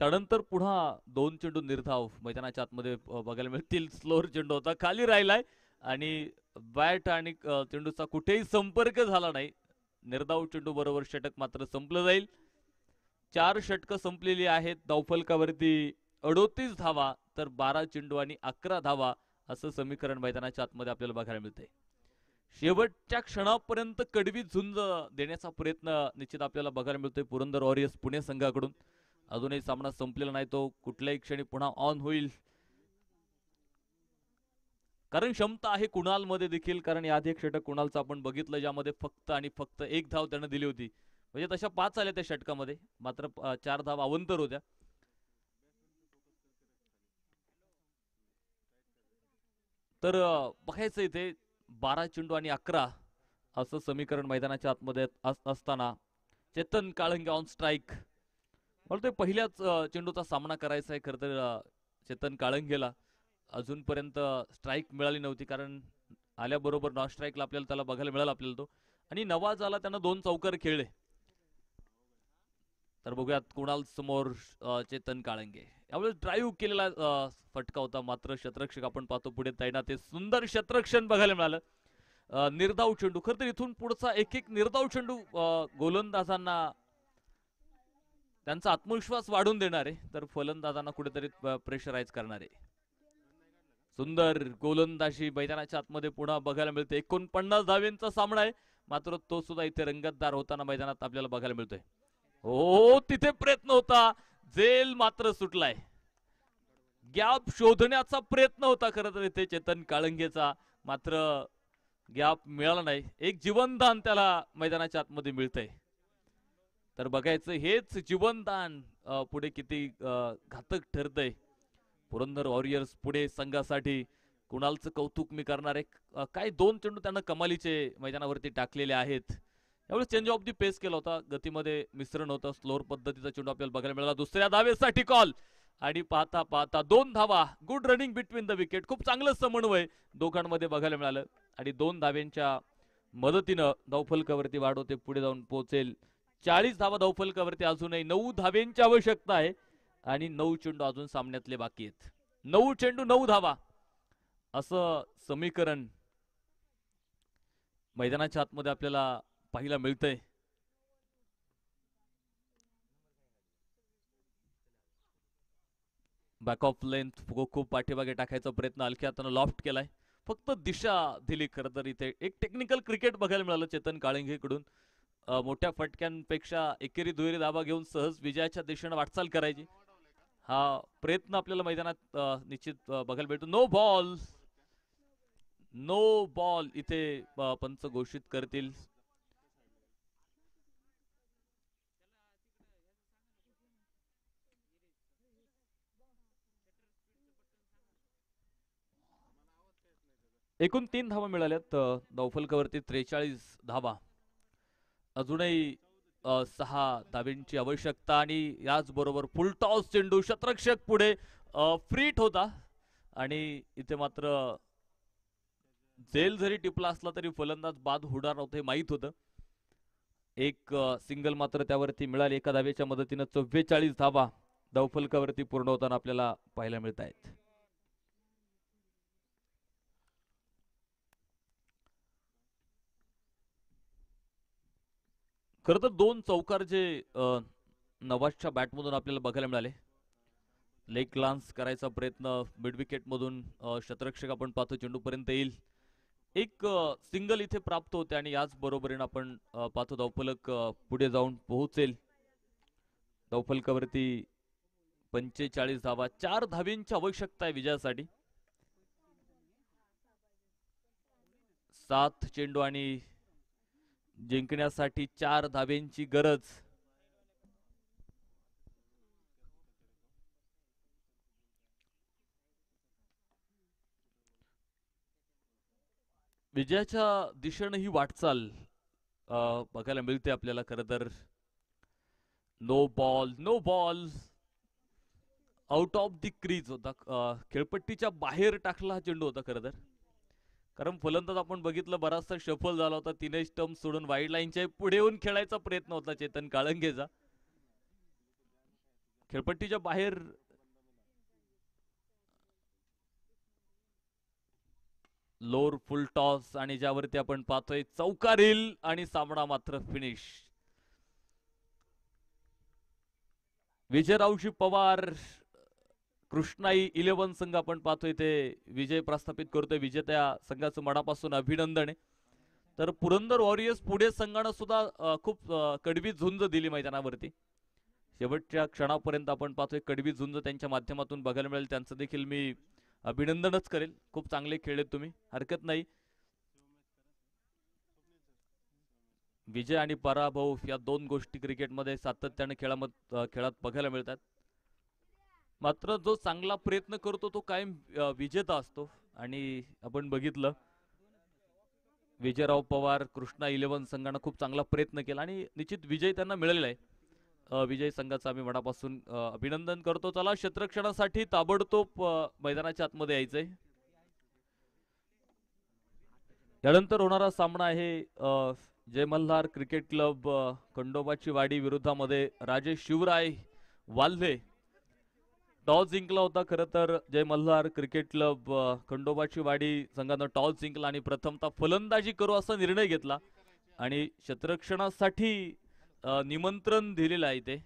त्यानंतर पुन्हा 2 चेंडू निर्धाव मैदानाच्या आतमध्ये बघायला मिळतील. स्लोअर चेंडू होता, खाली राहिलाय आणि बॅट आणि चेंडूचा कुठेही संपर्क झाला नाही. निर्धाव चेंडू बरोबर षटक मात्र संपलं जाईल. 4 षटकं संपलेली आहेत. धावफलकावरती 38 धावा, तर 12 चेंडू आणि 11 धावा असं समीकरण मैदानाच्या आतमध्ये आपल्याला बघायला मिळतंय. शेवटच्या क्षणापर्यंत कडवी झुंज देण्याचा प्रयत्न निश्चित आपल्याला बघायला मिळतोय पुरंदर वॉरियर्स पुणे संघाकडून. अजूनही सामना संपलेला नाही, तो कुठल्याही क्षणी पुन्हा ऑन होईल. कारण क्षमता आहे कुणाल मध्ये देखील, कारण याआधी एक षटक कुणालचं आपण बघितलं ज्यामध्ये फक्त आणि फक्त 1 धाव त्यानं दिली होती. म्हणजे तशा 5 आल्या त्या षटकामध्ये, मात्र 4 धावा अवंतर होत्या. तर बघायचं इथे 12 चेंडू आणि 11 असं समीकरण मैदानाच्या आतमध्ये असताना चेतन काळंगे ऑन स्ट्राईक. मला ते पहिल्याच चेंडूचा सामना करायचा आहे. खरं तर चेतन काळंगेला अजूनपर्यंत स्ट्राईक मिळाली नव्हती, कारण आल्याबरोबर नॉन स्ट्राईकला आपल्याला त्याला बघायला मिळाला आपल्याला तो. आणि नवाजाला त्यानं 2 चौकार खेळले. तर बघूयात कुणाल समोर चेतन काळंगे. यावेळेस ड्राईव्ह केलेला फटका होता, मात्र शतरक्षक आपण पाहतो पुढे तैनात. ते सुंदर शतरक्षण बघायला मिळालं. निर्धाव चेंडू, खरं तर इथून पुढचा एक एक निर्धाव चेंडू गोलंदाजांना त्यांचा आत्मविश्वास वाढून देणार आहे, तर फलंदाजांना कुठेतरी प्रेशराईज करणार आहे. सुंदर गोलंदाजी मैदानाच्या आतमध्ये पुन्हा बघायला मिळते. 49 धावेंचा सामना आहे, मात्र तो सुद्धा इथे रंगतदार होताना मैदानात आपल्याला बघायला मिळतोय. हो, तिथे प्रयत्न होता, झेल मात्र सुटलाय. गॅप शोधण्याचा प्रयत्न होता खरं तर इथे चेतन काळंगेचा, मात्र गॅप मिळाला नाही. एक जीवनदान त्याला मैदानाच्या आतमध्ये मिळतंय. तर बघायचं हेच जीवनदान पुढे किती घातक ठरतंय. पुरंदर वॉरियर्स पुढे संघासाठी कुणालचं कौतुक मी करणार आहे. काय 2 चेंडू त्यांना कमालीचे मैदानावरती टाकलेले आहेत. यावेळेस चेंज ऑफ दी पेस केला होता, गतीमध्ये मिश्रण होतं. स्लोअर पद्धतीचा चेंडू आपल्याला बघायला मिळाला. दुसऱ्या धावेसाठी कॉल आणि पाहता पाहता 2 धावा. Good running between the wicket. खूप चांगलं समन्वय दोघांमध्ये बघायला मिळालं आणि 2 धाव्यांच्या मदतीनं धावफलकावरती वाढवते पुढे जाऊन पोहोचेल. 40 धावा धावफलकावरती. अजूनही 9 धाव्यांची आवश्यकता आहे आणि 9 चेंडू अजून सामन्यातले बाकी आहेत. 9 चेंडू 9 धावा असं समीकरण मैदानाच्या आतमध्ये आपल्याला पाहायला मिळतंय. बॅक ऑफ लेंथ खूप पाठीमागे टाकायचा प्रयत्न हलक्या हातानं लॉफ्ट केलाय. फक्त दिशा दिली. खरं तर इथे एक टेक्निकल क्रिकेट बघायला मिळालं चेतन काळंगेकडून. मोठ्या फटक्यांपेक्षा एकेरी दुहेरी धावा घेऊन सहज विजयाच्या दिशेने वाटचाल करायची, हा प्रयत्न आपल्याला मैदानात निश्चित बघायला मिळतो. नो बॉल, नो बॉल इथे पंच घोषित करतील. एकूण 3 धावा मिळाल्यात धावफलकावरती. 43 धावा. अजूनही 6 धाब्यांची आवश्यकता आणि याचबरोबर फुल टॉस चेंडू. शतरक्षक पुढे फ्रीट होता आणि इथे मात्र झेल जरी टिपला असला तरी फलंदाज बाद होणार नव्हते हे माहीत होतं. एक सिंगल मात्र त्यावरती मिळाली. एका धावेच्या मदतीनं 44 धावा धावफलकावरती पूर्ण होताना आपल्याला पाहायला मिळत आहेत. खरं तर दोन चौकार जे नवाजच्या बॅटमधून आपल्याला बघायला मिळाले. लेग लान्स करायचा प्रयत्न मिड विकेट मधून शतरक्षक आपण पाहतो चेंडूपर्यंत येईल. एक सिंगल इथे प्राप्त होते आणि याच बरोबरीने आपण पाहतो धावफलक पुढे जाऊन पोहोचेल. धावफलकावरती 45 धावा, 4 धावींची आवश्यकता आहे विजयासाठी. 7 चेंडू आणि जिंकण्यासाठी 4 धाब्यांची गरज. विजयाच्या दिशेने ही वाटचाल बघायला मिळते आपल्याला. खरं तर no ball out of the crease होता. खेळपट्टीच्या बाहेर टाकला हा चेंडू होता खरं तर. कारण फलंदाज आपण बघितलं बराचसा शफल झाला होता. 3 स्टंप सोडून वाईड लाईनच्या पुढे येऊन खेळायचा प्रयत्न होता चेतन काळंगेचा. खेळपट्टीच्या बाहेर लोअर फुल टॉस आणि ज्यावरती आपण पाहतोय चौकार येईल आणि सामना मात्र फिनिश. विजयरावजी पवार कृष्णाई 11 संघ आपण पाहतोय ते विजय प्रस्थापित करतोय. विजेत्या संघाचं मनापासून अभिनंदन आहे. तर पुरंदर वॉरियर्स पुढे संघानं सुद्धा खूप कडवी झुंज दिली मैदानावरती. शेवटच्या क्षणापर्यंत आपण पाहतोय कडवी झुंज त्यांच्या माध्यमातून बघायला मिळेल. त्यांचं देखील मी अभिनंदनच करेल. खूप चांगले खेळलेत तुम्ही, हरकत नाही. विजय आणि पराभव या दोन गोष्टी क्रिकेटमध्ये सातत्याने खेळात बघायला मिळतात. मात्र जो चांगला प्रयत्न करतो तो कायम विजेता असतो. आणि आपण बघितलं विजयराव पवार कृष्णा 11 संघानं खूप चांगला प्रयत्न केला आणि निश्चित विजय त्यांना मिळालेला आहे. विजय संघाचं आम्ही मनापासून अभिनंदन करतो. चला क्षेत्ररक्षणासाठी ताबडतोब मैदानाच्या आतमध्ये यायचंय. यानंतर होणारा सामना आहे जय मल्हार क्रिकेट क्लब खंडोबाची वाडी विरोधामध्ये राजेश शिवराय वाल्हे. टॉस जिंकला होता खरं तर जय मल्हार क्रिकेट क्लब खंडोबाची वाडी संघानं टॉस जिंकला आणि प्रथमतः फलंदाजी करू असा निर्णय घेतला आणि क्षेत्ररक्षणासाठी निमंत्रण दिलेलं आहे ते.